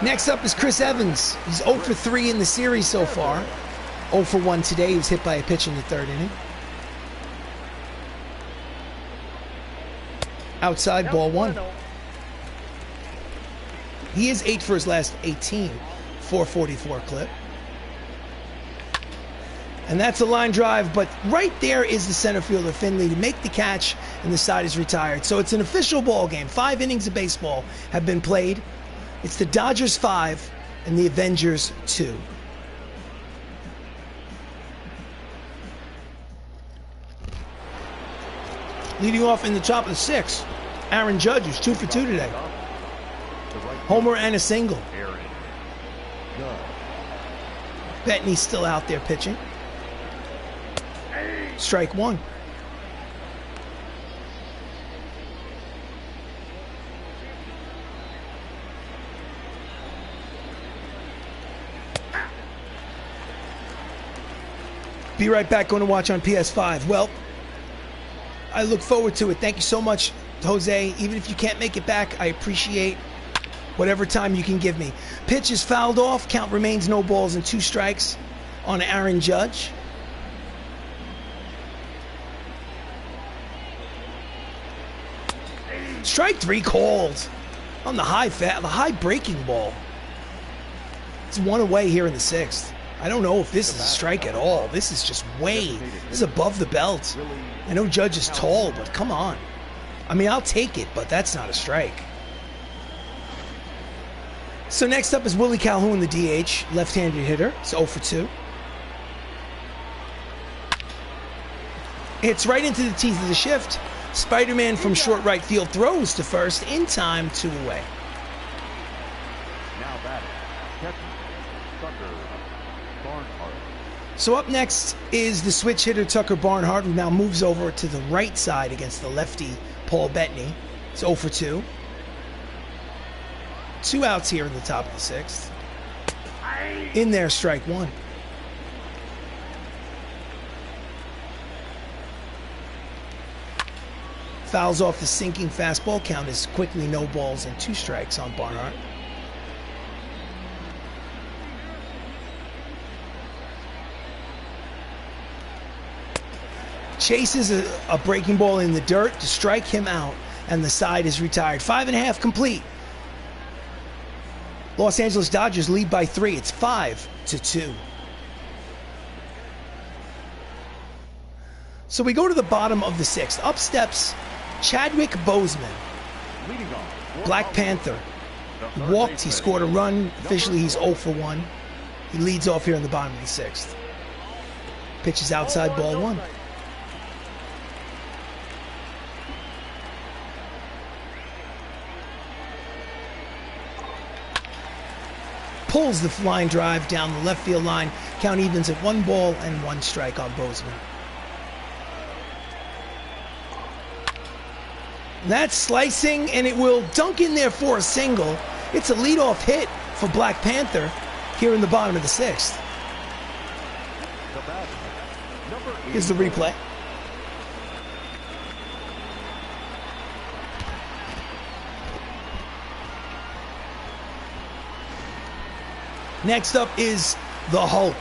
Next up is Chris Evans. He's 0 for 3 in the series so far. 0 for 1 today. He was hit by a pitch in the 3rd inning. Outside, ball 1. He is 8 for his last 18. 444 clip. And that's a line drive, but right there is the center fielder, Finley, to make the catch, and the side is retired. So it's an official ball game. 5 innings of baseball have been played. It's the Dodgers 5 and the Avengers 2. Leading off in the top of the 6th, Aaron Judge, who's 2 for 2 today. Homer and a single. Bettany's still out there pitching. Strike 1. Be right back, going to watch on PS5. Well, I look forward to it. Thank you so much, Jose. Even if you can't make it back, I appreciate whatever time you can give me. Pitch is fouled off. Count remains no balls and 2 strikes on Aaron Judge. Strike 3 called on the high breaking ball. It's 1 away here in the 6th. I don't know if this is a strike at all. This is just this is above the belt. I know Judge is tall, but come on. I mean, I'll take it, but that's not a strike. So next up is Willie Calhoun, the DH, left-handed hitter. It's 0 for 2. It's right into the teeth of the shift. Spider-Man from short right field throws to first in time, 2 away. Now batting, catcher, Tucker Barnhart. So up next is the switch hitter Tucker Barnhart, who now moves over to the right side against the lefty Paul Bettany. It's 0 for 2. 2 outs here in the top of the 6th. In there, strike 1. Fouls off the sinking fastball. Count is quickly no balls and 2 strikes on Barnhart. chases a breaking ball in the dirt to strike him out, and the side is retired. 5.5 complete. Los Angeles Dodgers lead by 3. It's 5-2. So we go to the bottom of the 6th. Up steps Chadwick Boseman, Black Panther. He walked, he scored a run. Officially, he's 0 for 1. He leads off here in the bottom of the 6th. Pitch is outside, ball 1. Pulls the line drive down the left field line. Count evens at 1 ball and 1 strike on Boseman. That's slicing, and it will dunk in there for a single. It's a leadoff hit for Black Panther here in the bottom of the 6th. Here's the replay. Next up is the Hulk,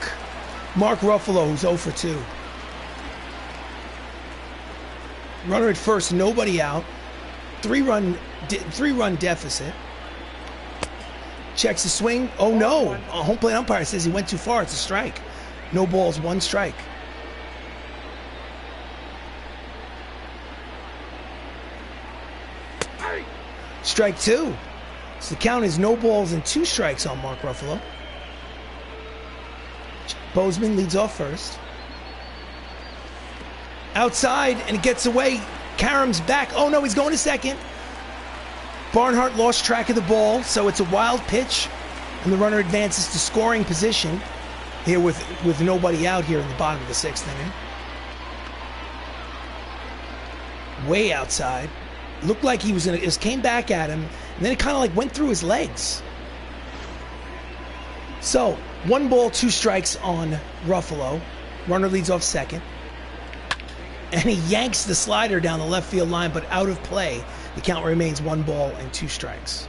Mark Ruffalo, who's 0 for 2. Runner at first, nobody out. Three-run deficit. Checks the swing. Oh no! A home plate umpire says he went too far. It's a strike. No balls, 1 strike. Strike 2. So the count is no balls and 2 strikes on Mark Ruffalo. Boseman leads off first. Outside, and it gets away. Karam's back. Oh no, he's going to second. Barnhart lost track of the ball, so it's a wild pitch, and the runner advances to scoring position here with nobody out here in the bottom of the 6th inning. Way outside. Looked like he was gonna, it came back at him, and then it kind of like went through his legs. So 1 ball, 2 strikes on Ruffalo. Runner leads off second. And he yanks the slider down the left field line, but out of play. The count remains 1 ball and 2 strikes.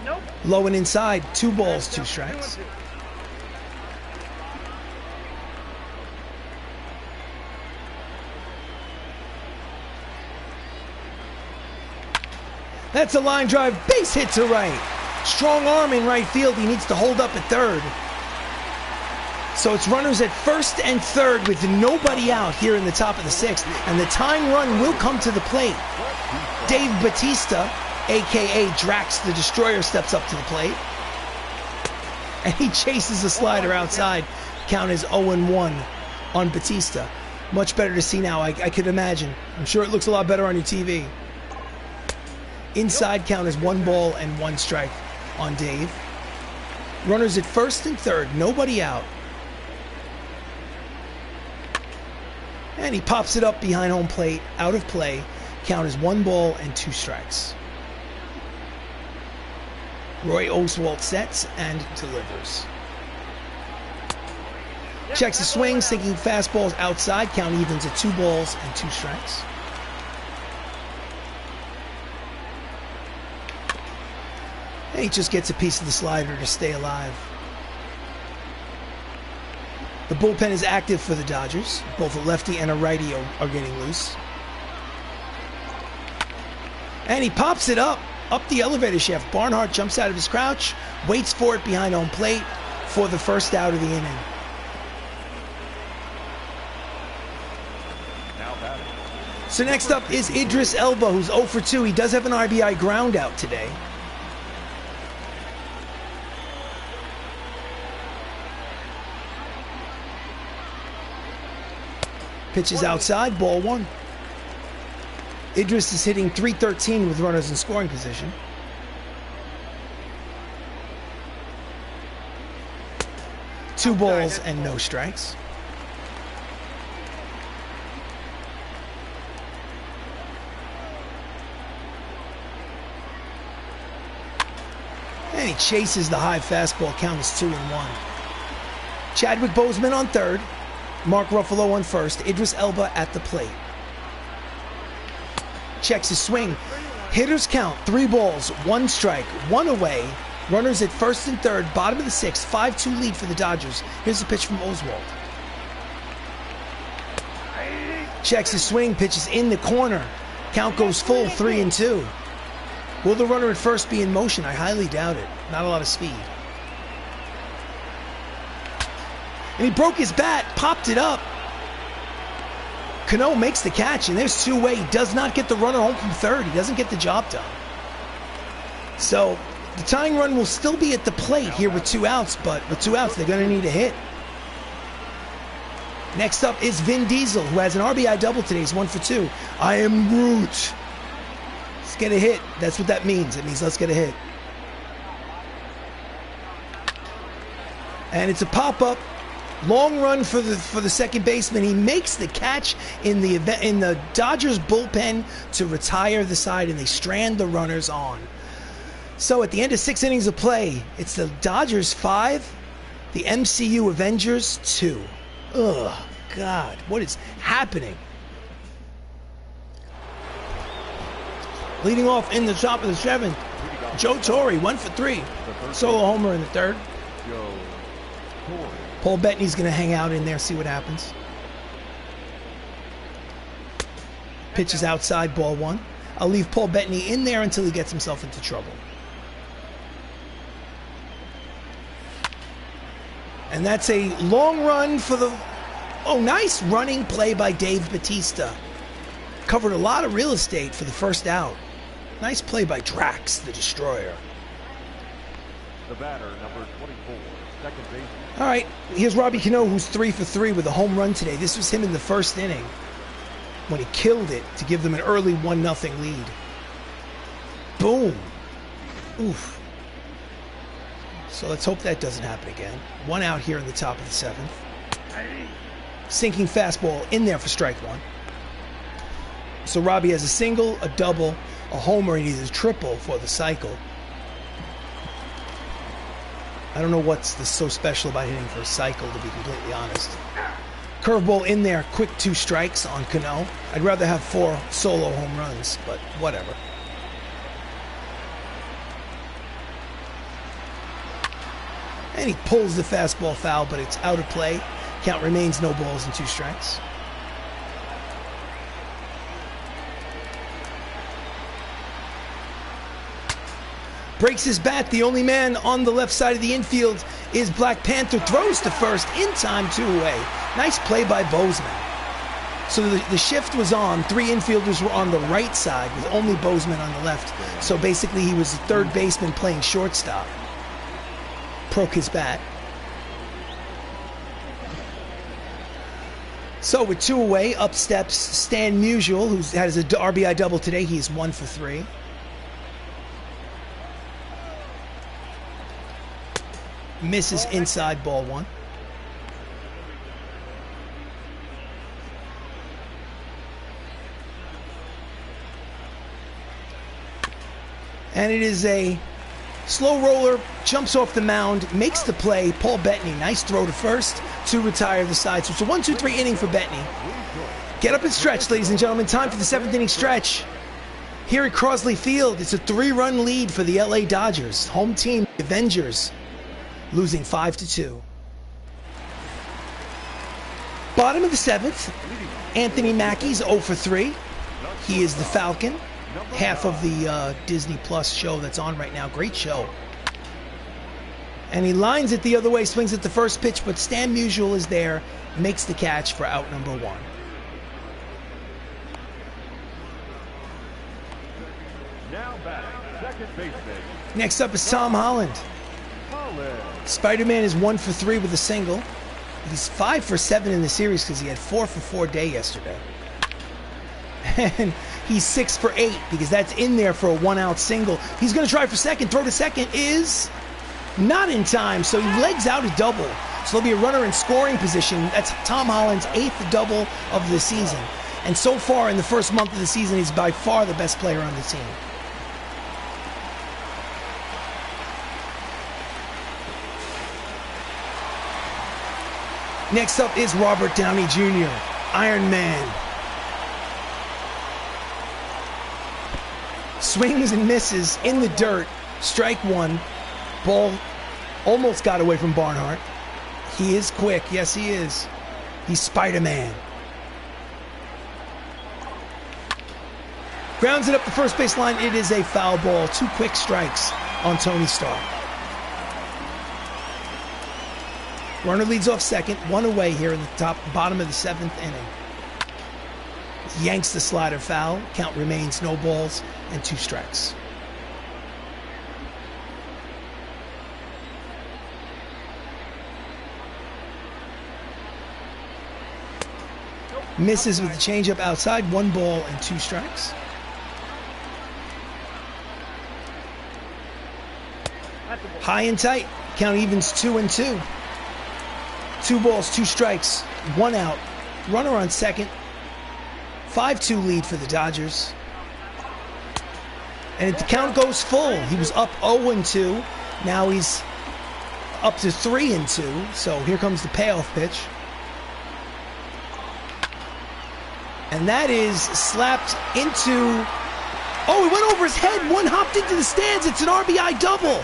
Nope. Low and inside, 2 balls, 2 strikes. That's a line drive, base hit to right. Strong arm in right field. He needs to hold up at third. So it's runners at first and third with nobody out here in the top of the 6th. And the tying run will come to the plate. Dave Bautista, a.k.a. Drax the Destroyer, steps up to the plate. And he chases the slider outside. Count is 0-1 on Bautista. Much better to see now, I could imagine. I'm sure it looks a lot better on your TV. Inside count is 1 ball and 1 strike on Dave. Runners at first and third, nobody out. And he pops it up behind home plate, out of play. Count is 1 ball and 2 strikes. Roy Oswalt sets and delivers. Checks the swing, sinking fastballs outside. Count evens at 2 balls and 2 strikes. And he just gets a piece of the slider to stay alive. The bullpen is active for the Dodgers. Both a lefty and a righty are getting loose. And he pops it up the elevator shaft. Barnhart jumps out of his crouch, waits for it behind home plate for the first out of the inning. So next up is Idris Elba, who's 0 for 2. He does have an RBI ground out today. Pitch is outside, ball 1. Idris is hitting .313 with runners in scoring position. Two balls and no strikes. And he chases the high fastball. Count is 2-1. Chadwick Boseman on third. Mark Ruffalo on first. Idris Elba at the plate. Checks his swing. Hitters count 3 balls, 1 strike, 1 away. Runners at first and third, bottom of the sixth, 5-2 lead for the Dodgers. Here's the pitch from Oswald. Checks his swing, pitches in the corner. Count goes full, 3-2. Will the runner at first be in motion? I highly doubt it. Not a lot of speed. And he broke his bat, popped it up. Cano makes the catch, and there's two-way. He does not get the runner home from third. He doesn't get the job done. So the tying run will still be at the plate here with 2 outs, but with 2 outs, they're going to need a hit. Next up is Vin Diesel, who has an RBI double today. He's 1 for 2. I am Groot. Let's get a hit. That's what that means. It means let's get a hit. And it's a pop-up. Long run for the second baseman. He makes the catch in the Dodgers bullpen to retire the side, and they strand the runners on. So at the end of 6 innings of play, it's the Dodgers 5, the MCU Avengers 2. Ugh, God, what is happening? Leading off in the top of the 7th, Joe Torre, 1 for 3. Solo homer in the 3rd. Paul Bettany's going to hang out in there, see what happens. Pitch is outside, ball 1. I'll leave Paul Bettany in there until he gets himself into trouble. And that's a long run for the... Oh, nice running play by Dave Bautista. Covered a lot of real estate for the first out. Nice play by Drax, the Destroyer. The batter, number 24, second baseman. All right, here's Robbie Cano, who's 3 for 3 with a home run today. This was him in the first inning when he killed it to give them an early 1-0 lead. Boom. Oof. So let's hope that doesn't happen again. 1 out here in the top of the 7th. Sinking fastball in there for strike 1. So Robbie has a single, a double, a homer, and he's a triple for the cycle. I don't know what's so special about hitting for a cycle, to be completely honest. Curveball in there, quick 2 strikes on Cano. I'd rather have 4 solo home runs, but whatever. And he pulls the fastball foul, but it's out of play. Count remains no balls and 2 strikes. Breaks his bat. The only man on the left side of the infield is Black Panther. Throws to first in time, 2 away. Nice play by Boseman. So the shift was on. 3 infielders were on the right side with only Boseman on the left. So basically he was the third baseman playing shortstop. Broke his bat. So with 2 away, up steps Stan Musial, who has an RBI double today. He's 1 for 3. Misses inside, ball 1. And it is a slow roller, jumps off the mound, makes the play. Paul Bettany, nice throw to first to retire the side. So it's a 1-2-3 inning for Bettany. Get up and stretch, ladies and gentlemen. Time for the 7th inning stretch. Here at Crosley Field, it's a 3-run lead for the LA Dodgers. Home team, Avengers, losing 5-2. Bottom of the 7th, Anthony Mackie's 0 for 3. He is the Falcon, half of the Disney Plus show that's on right now. Great show. And he lines it the other way, swings at the first pitch, but Stan Musial is there, makes the catch for out number 1. Now batting, second baseman. Next up is Tom Holland. Spider-Man is 1 for 3 with a single. He's 5 for 7 in the series because he had 4 for 4 day yesterday. And he's 6 for 8 because that's in there for a 1-out single. He's going to try for second. Throw to second is not in time, so he legs out a double. So there'll be a runner in scoring position. That's Tom Holland's 8th double of the season. And so far in the first month of the season, he's by far the best player on the team. Next up is Robert Downey Jr., Iron Man. Swings and misses in the dirt. Strike 1. Ball almost got away from Barnhart. He is quick. Yes, he is. He's Spider-Man. Grounds it up the first base line. It is a foul ball. 2 quick strikes on Tony Stark. Runner leads off second. 1 away here in the bottom of the 7th inning. Yanks the slider foul. Count remains no balls and 2 strikes. Misses with the changeup outside. 1 ball and 2 strikes. High and tight. Count evens 2-2. 2 balls, 2 strikes, 1 out. Runner on second. 5-2 lead for the Dodgers. And the count goes full. He was up 0-2. Now he's up to 3-2. So here comes the payoff pitch. And that is slapped into... Oh, it went over his head. 1 hopped into the stands. It's an RBI double.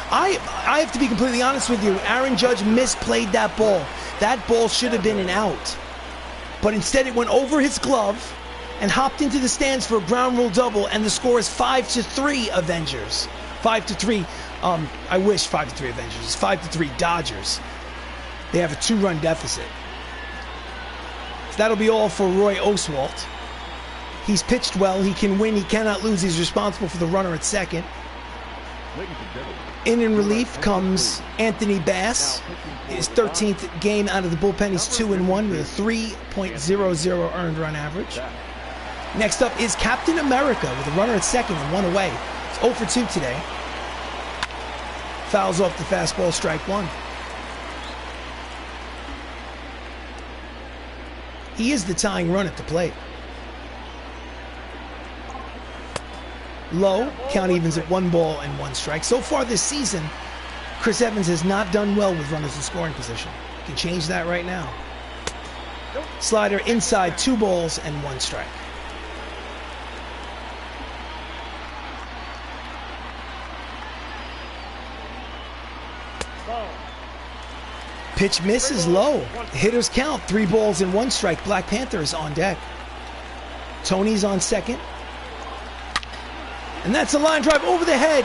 I have to be completely honest with you. Aaron Judge misplayed that ball. That ball should have been an out. But instead it went over his glove and hopped into the stands for a ground rule double, and the score is 5-3 Avengers. 5-3. I wish 5-3 Avengers. It's 5-3 Dodgers. They have a 2-run deficit. So that'll be all for Roy Oswalt. He's pitched well. He can win. He cannot lose. He's responsible for the runner at second. In relief comes Anthony Bass. His 13th game out of the bullpen. He's 2-1 with a 3.00 earned run average. Next up is Captain America with a runner at second and 1 away. It's 0 for 2 today. Fouls off the fastball, strike 1. He is the tying run at the plate. Low, count evens at 1 ball and 1 strike. So far this season, Chris Evans has not done well with runners in scoring position. Can change that right now. Slider inside, 2 balls and 1 strike. Pitch misses low. Hitters count, 3 balls and 1 strike. Black Panther is on deck. Tony's on second. And that's a line drive over the head.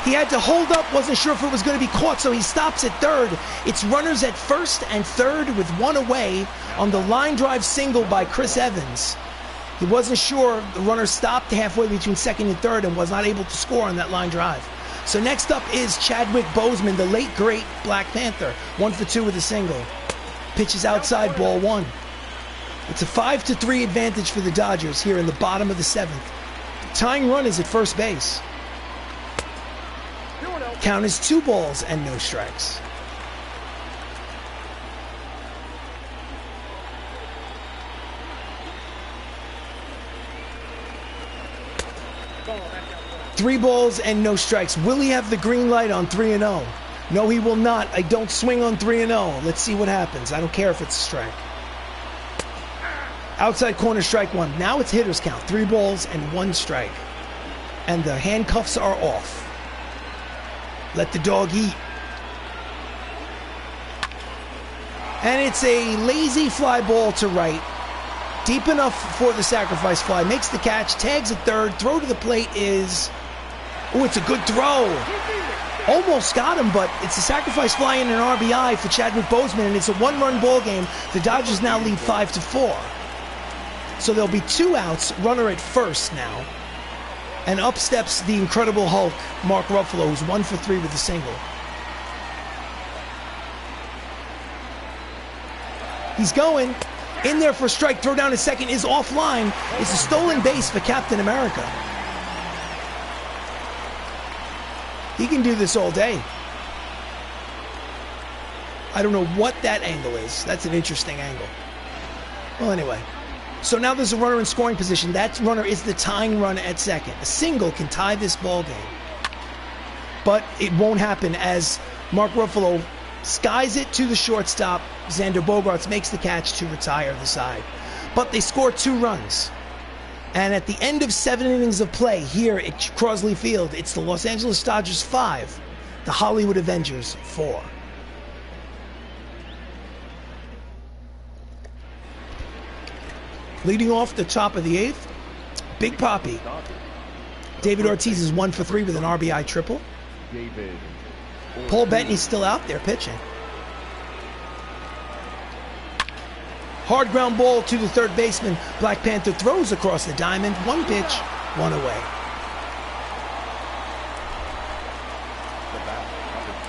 He had to hold up, wasn't sure if it was going to be caught, so he stops at third. It's runners at first and third with 1 away on the line drive single by Chris Evans. He wasn't sure. The runner stopped halfway between second and third and was not able to score on that line drive. So next up is Chadwick Boseman, the late great Black Panther. 1 for 2 with a single. Pitches outside, ball 1. It's a 5-3 advantage for the Dodgers here in the bottom of the 7th. Tying run is at first base. Count is 2 balls and no strikes. Three balls and no strikes. Will he have the green light on 3-0? No, he will not. I don't swing on 3-0. Let's see what happens. I don't care if it's a strike. Outside corner, strike 1. Now it's hitters count. 3 balls and 1 strike. And the handcuffs are off. Let the dog eat. And it's a lazy fly ball to right. Deep enough for the sacrifice fly. Makes the catch. Tags at third. Throw to the plate is... Oh, it's a good throw. Almost got him, but it's a sacrifice fly and an RBI for Chadwick Boseman, and it's a 1-run ball game. The Dodgers now lead 5-4. So there'll be 2 outs, runner at first now. And up steps the Incredible Hulk, Mark Ruffalo, who's 1 for 3 with a single. He's going. In there for a strike. Throw down to second is offline. It's a stolen base for Captain America. He can do this all day. I don't know what that angle is. That's an interesting angle. Well, anyway. So now there's a runner in scoring position. That runner is the tying run at second. A single can tie this ball game. But it won't happen as Mark Ruffalo skies it to the shortstop. Xander Bogaerts makes the catch to retire the side. But they score 2 runs. And at the end of 7 innings of play here at Crosley Field, it's the Los Angeles Dodgers 5, The Hollywood Avengers 4. Leading off the top of the 8th, Big Papi. David Ortiz is 1 for 3 with an RBI triple. Paul Bettany's still out there pitching. Hard ground ball to the third baseman. Black Panther throws across the diamond. 1 pitch, 1 away.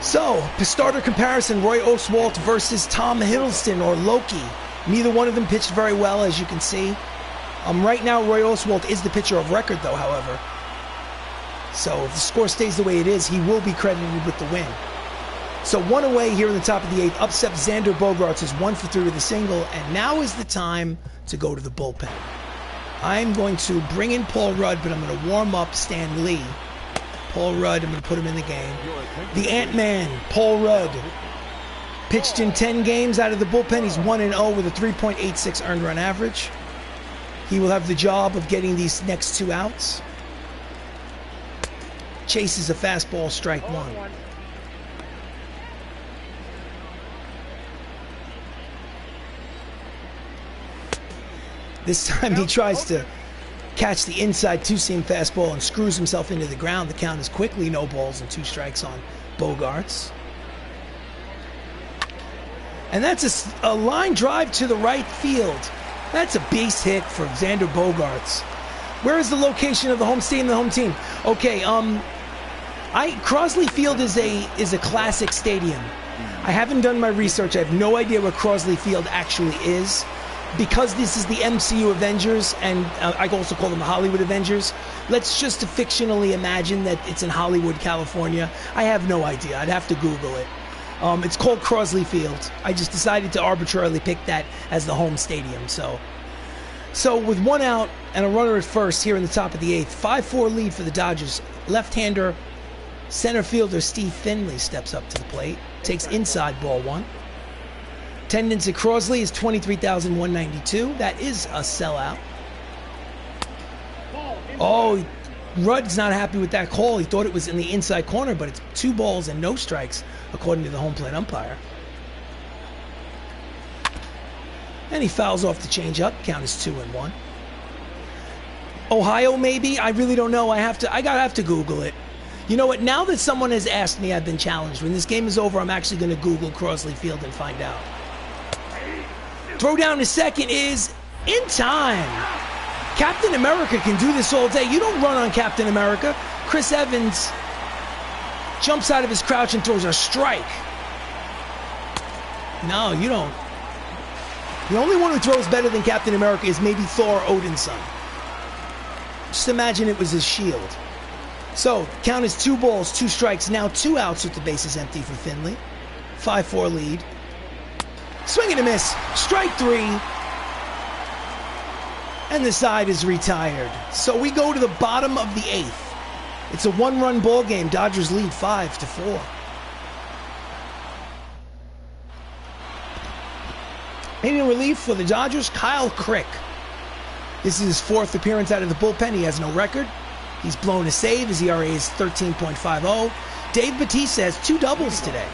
So, starter comparison, Roy Oswalt versus Tom Hiddleston, or Loki. Neither one of them pitched very well, as you can see. Right now, Roy Oswalt is the pitcher of record, though, however. So, if the score stays the way it is, he will be credited with the win. So, 1 away here in the top of the 8th. Upset Xander Bogaerts is 1 for 3 with a single, and now is the time to go to the bullpen. I'm going to bring in Paul Rudd, but I'm going to warm up Stan Lee. Paul Rudd, I'm going to put him in the game. The Ant-Man, Paul Rudd, pitched in 10 games out of the bullpen. He's 1-0 with a 3.86 earned run average. He will have the job of getting these next 2 outs. Chases a fastball, strike 1. This time he tries to catch the inside two-seam fastball and screws himself into the ground. The count is quickly no balls and 2 strikes on Bogaerts. And that's a line drive to the right field. That's a base hit for Xander Bogaerts. Where is the location of the home stadium, the home team? Okay, Crosley Field is a classic stadium. I haven't done my research. I have no idea where Crosley Field actually is. Because this is the MCU Avengers, and I can also call them the Hollywood Avengers, let's just fictionally imagine that it's in Hollywood, California. I have no idea. I'd have to Google it. It's called Crosley Field. I just decided to arbitrarily pick that as the home stadium. So with 1 out and a runner at first here in the top of the 8th, 5-4 lead for the Dodgers. Left-hander center fielder Steve Finley steps up to the plate, takes inside ball 1. Attendance at Crosley is 23,192. That is a sellout. Oh, Rudd's not happy with that call. He thought it was in the inside corner, but it's 2 balls and no strikes, according to the home plate umpire. And he fouls off the changeup. Count is 2-1. Ohio, maybe? I really don't know. I have to Google it. You know what? Now that someone has asked me, I've been challenged. When this game is over, I'm actually going to Google Crosley Field and find out. Throw down to second is in time. Captain America can do this all day. You don't run on Captain America. Chris Evans jumps out of his crouch and throws a strike. No, you don't. The only one who throws better than Captain America is maybe Thor Odinson. Just imagine it was his shield. So, count is 2 balls, 2 strikes. Now 2 outs with the bases empty for Finley. 5-4 lead. Swing and a miss. Strike 3. And the side is retired. So we go to the bottom of the 8th. It's a 1-run ball game. Dodgers lead 5-4. In relief for the Dodgers, Kyle Crick. This is his 4th appearance out of the bullpen. He has no record. He's blown a save. His ERA is 13.50. Dave Bautista has 2 doubles today.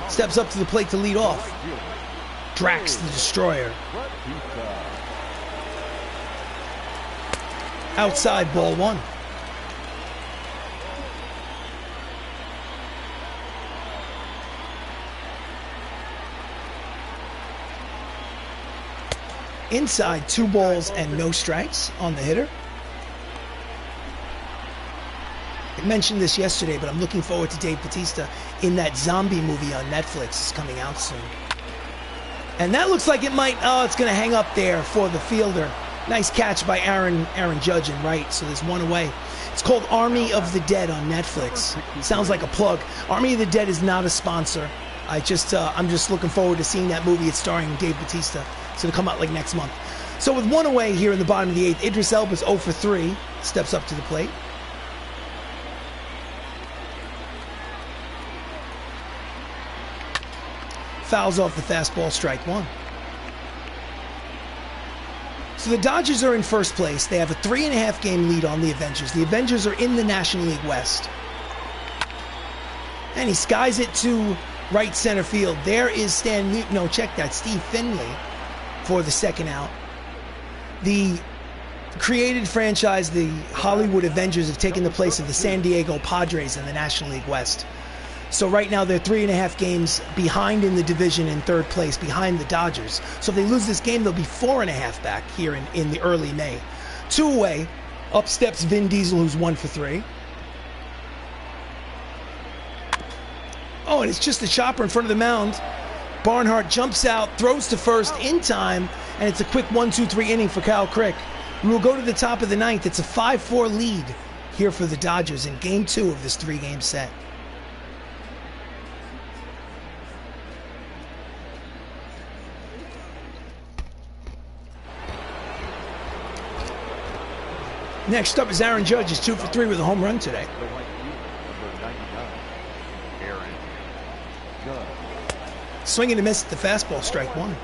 Steps up to the plate to lead off. Drax the Destroyer. Outside ball 1. Inside, 2 balls and no strikes on the hitter. I mentioned this yesterday, but I'm looking forward to Dave Bautista in that zombie movie on Netflix. It's coming out soon. And that looks like it might, it's going to hang up there for the fielder. Nice catch by Aaron Judge in right, so there's 1 away. It's called Army of the Dead on Netflix. Sounds like a plug. Army of the Dead is not a sponsor. I'm just looking forward to seeing that movie. It's starring Dave Bautista. It's going to come out like next month. So with 1 away here in the bottom of the 8th, Idris Elba's 0 for 3, steps up to the plate. Fouls off the fastball, strike 1. So the Dodgers are in first place. They have a 3.5 game lead on the Avengers. The Avengers are in the National League West. And he skies it to right center field. There is Stan, no, check that, Steve Finley for the second out. The created franchise, the Hollywood Avengers, have taken the place of the San Diego Padres in the National League West. So right now they're 3.5 games behind in the division in third place, behind the Dodgers. So if they lose this game, they'll be 4.5 back here in the early May. 2 away. Up steps Vin Diesel, who's 1 for 3. Oh, and it's just a chopper in front of the mound. Barnhart jumps out, throws to first in time, and it's a quick 1-2-3 inning for Kyle Crick. We will go to the top of the ninth. It's a 5-4 lead here for the Dodgers in game 2 of this 3-game set. Next up is Aaron Judge. He's 2 for 3 with a home run today. Swing and a miss at the fastball, strike 1.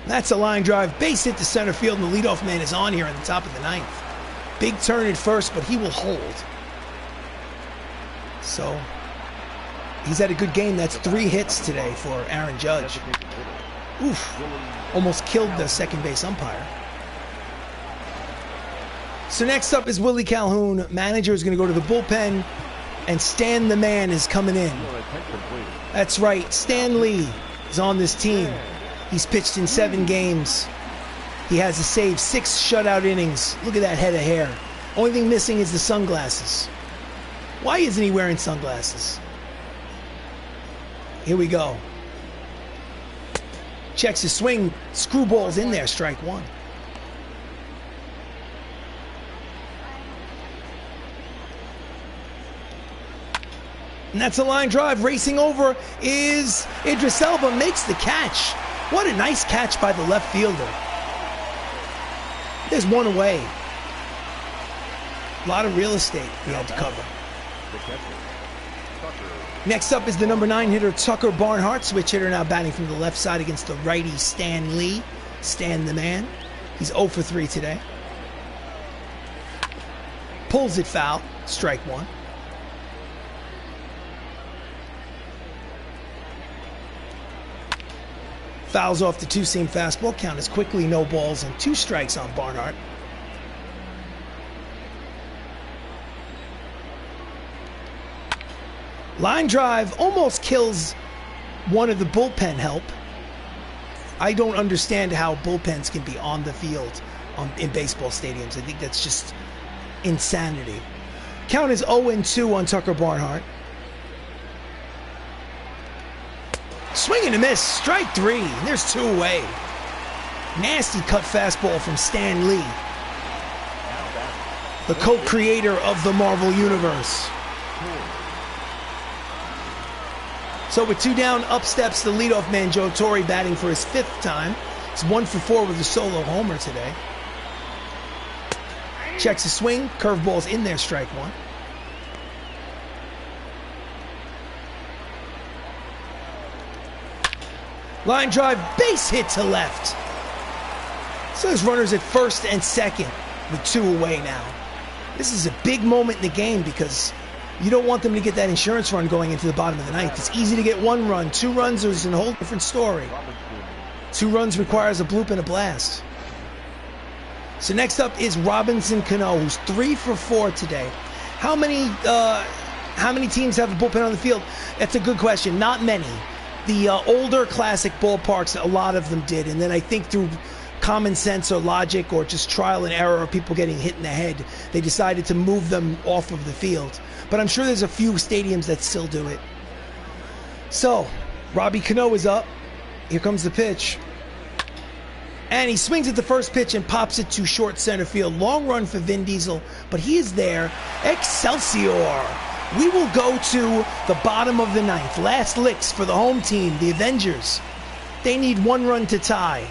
That's a line drive, base hit to center field, and the leadoff man is on here in the top of the ninth. Big turn at first, but he will hold. So, he's had a good game. That's 3 hits today for Aaron Judge. Oof, almost killed the second base umpire. So next up is Willie Calhoun. Manager is going to go to the bullpen, and Stan the Man is coming in. That's right, Stan Lee is on this team. He's pitched in 7 games. He has a save, 6 shutout innings. Look at that head of hair. Only thing missing is the sunglasses. Why isn't he wearing sunglasses? Here we go. Checks his swing, screwballs in there, strike 1. And that's a line drive. Racing over is Idris Elba, makes the catch. What a nice catch by the left fielder. There's 1 away. A lot of real estate he had to cover. Next up is the number 9 hitter, Tucker Barnhart. Switch hitter now batting from the left side against the righty Stan Lee. Stan the Man. He's 0 for 3 today. Pulls it foul. Strike 1. Fouls off the 2-seam fastball. Count is quickly no balls and 2 strikes on Barnhart. Line drive almost kills one of the bullpen help. I don't understand how bullpens can be on the field in baseball stadiums. I think that's just insanity. Count is 0-2 on Tucker Barnhart. Swing and a miss, strike 3. There's 2 away. Nasty cut fastball from Stan Lee, the co-creator of the Marvel Universe. So with 2 down, up steps the leadoff man, Joe Torre, batting for his 5th time. He's 1 for 4 with a solo homer today. Checks his swing, curveball's in there, strike 1. Line drive, base hit to left. So there's runners at first and second with 2 away now. This is a big moment in the game because you don't want them to get that insurance run going into the bottom of the ninth. It's easy to get 1 run. 2 runs is a whole different story. 2 runs requires a bloop and a blast. So next up is Robinson Cano, who's 3 for 4 today. How many teams have a bullpen on the field? That's a good question. Not many. The older classic ballparks, a lot of them did. And then I think through common sense or logic or just trial and error or people getting hit in the head, they decided to move them off of the field. But I'm sure there's a few stadiums that still do it. So, Robbie Cano is up. Here comes the pitch. And he swings at the first pitch and pops it to short center field. Long run for Vin Diesel, but he is there. Excelsior! We will go to the bottom of the ninth. Last licks for the home team, the Avengers. They need 1 run to tie.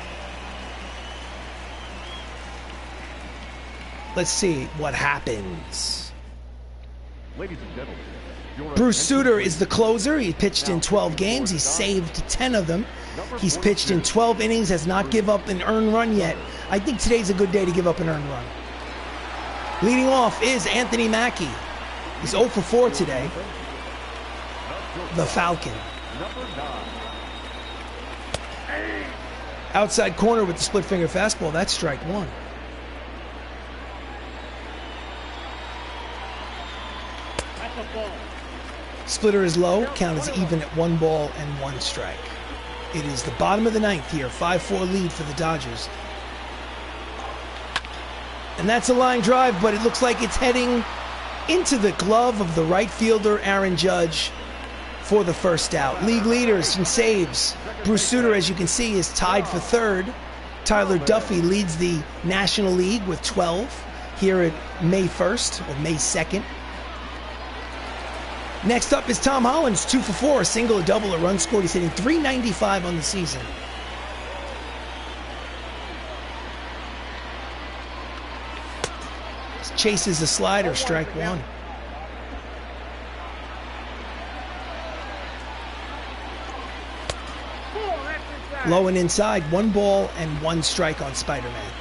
Let's see what happens. Ladies and gentlemen, Bruce Sutter is the closer. He pitched in 12 games. He's saved 10 of them. He's pitched in 12 innings, has not given up an earned run yet. I think today's a good day to give up an earned run. Leading off is Anthony Mackie. He's 0 for 4 today. The Falcon. Outside corner with the split finger fastball. That's strike one. Splitter is low. Count is even at 1 ball and 1 strike. It is the bottom of the ninth here. 5-4 lead for the Dodgers. And that's a line drive, but it looks like it's heading into the glove of the right fielder, Aaron Judge, for the first out. League leaders in saves. Bruce Sutter, as you can see, is tied for third. Tyler Duffy leads the National League with 12 here at May 1st or May 2nd. Next up is Tom Holland's 2 for 4, a single, a double, a run scored. He's hitting .395 on the season. Chases a slider, strike one. Low and inside, 1 ball and 1 strike on Spider-Man.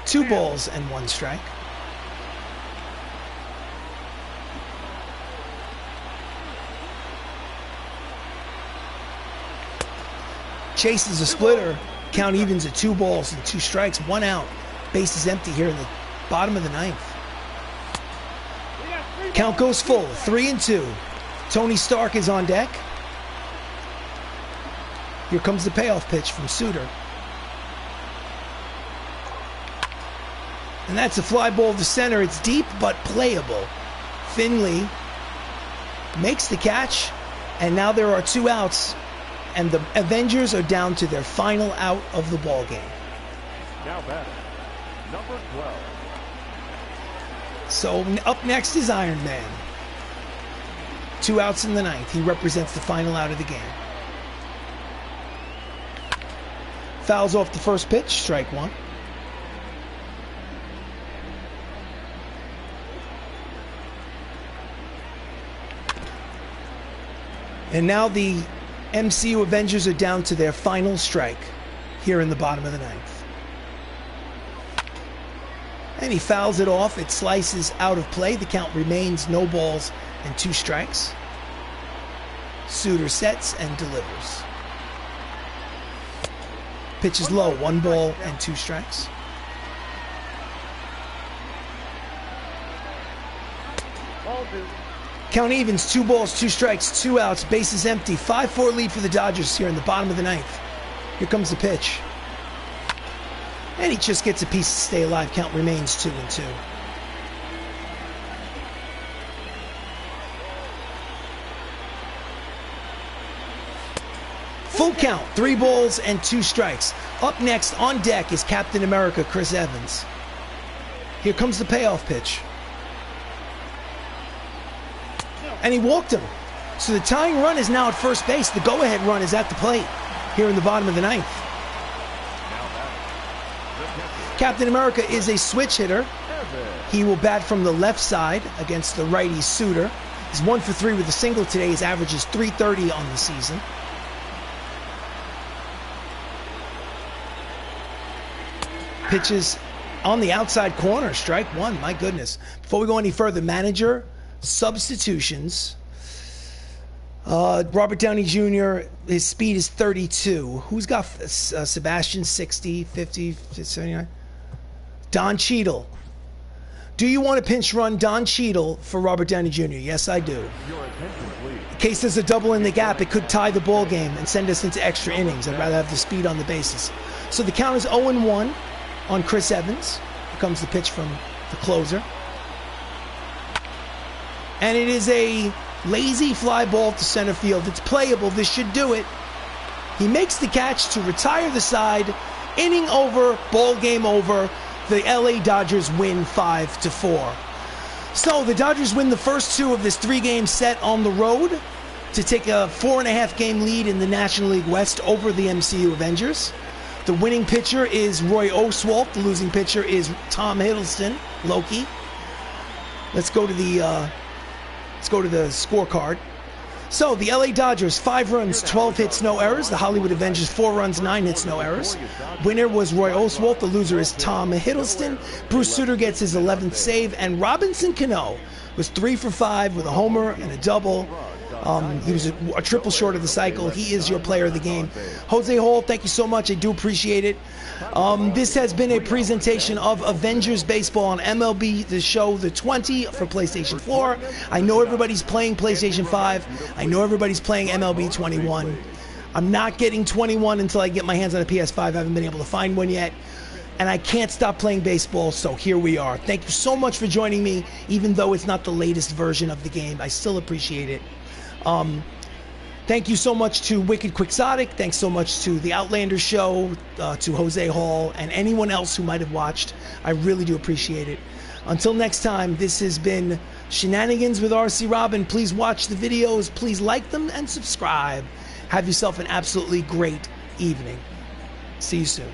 2 balls and 1 strike. Chases a splitter. Count evens at 2 balls and 2 strikes, 1 out. Base is empty here in the bottom of the ninth. Count goes full, 3-2. Tony Stark is on deck. Here comes the payoff pitch from Sutter. And that's a fly ball to center. It's deep but playable. Finley makes the catch, and now there are 2 outs. And the Avengers are down to their final out of the ball game. Now batting, number 12. So up next is Iron Man. 2 outs in the ninth. He represents the final out of the game. Fouls off the first pitch, strike one. And now the MCU Avengers are down to their final strike here in the bottom of the ninth. And he fouls it off. It slices out of play. The count remains no balls and 2 strikes. Sutter sets and delivers. Pitch is low, 1 ball and 2 strikes. Count evens, 2 balls, 2 strikes, 2 outs, bases empty. 5-4 lead for the Dodgers here in the bottom of the ninth. Here comes the pitch. And he just gets a piece to stay alive. Count remains 2-2. Full count, 3 balls and 2 strikes. Up next on deck is Captain America, Chris Evans. Here comes the payoff pitch. And he walked him. So the tying run is now at first base. The go-ahead run is at the plate here in the bottom of the ninth. Captain America is a switch hitter. He will bat from the left side against the righty Sutter. He's 1 for 3 with a single today. His average is .330 on the season. Pitches on the outside corner, strike one. My goodness. Before we go any further, manager substitutions. Robert Downey Jr., his speed is 32. Who's got Sebastian, 60, 50, 79? Don Cheadle. Do you want to pinch run Don Cheadle for Robert Downey Jr.? Yes, I do. In case there's a double in the gap, it could tie the ball game and send us into extra innings. I'd rather have the speed on the bases. So the count is 0-1 on Chris Evans. Here comes the pitch from the closer. And it is a lazy fly ball to center field. It's playable. This should do it. He makes the catch to retire the side. Inning over, ball game over. The LA Dodgers win 5-4. So the Dodgers win the first 2 of this 3-game set on the road to take a 4.5 game lead in the National League West over the MCU Avengers. The winning pitcher is Roy Oswalt. The losing pitcher is Tom Hiddleston, Loki. Let's go to the scorecard. So the LA Dodgers, 5 runs, 12 hits, no errors. The Hollywood Avengers, 4 runs, 9 hits, no errors. Winner was Roy Oswalt. The loser is Tom Hiddleston. Bruce Sutter gets his 11th save. And Robinson Cano was 3 for 5 with a homer and a double. He was a triple short of the cycle. He is your player of the game. Jose Hall, thank you so much. I do appreciate it. This has been a presentation of Avengers Baseball on MLB The Show, the 20 for PlayStation 4. I know everybody's playing PlayStation 5. I know everybody's playing MLB 21. I'm not getting 21 until I get my hands on a PS5. I haven't been able to find one yet. And I can't stop playing baseball, so here we are. Thank you so much for joining me, even though it's not the latest version of the game. I still appreciate it. Thank you so much to Wicked Quixotic. Thanks so much to The Outlander Show, to Jose Hall, and anyone else who might have watched. I really do appreciate it. Until next time, this has been Shenanigans with RC Robbin. Please watch the videos. Please like them and subscribe. Have yourself an absolutely great evening. See you soon.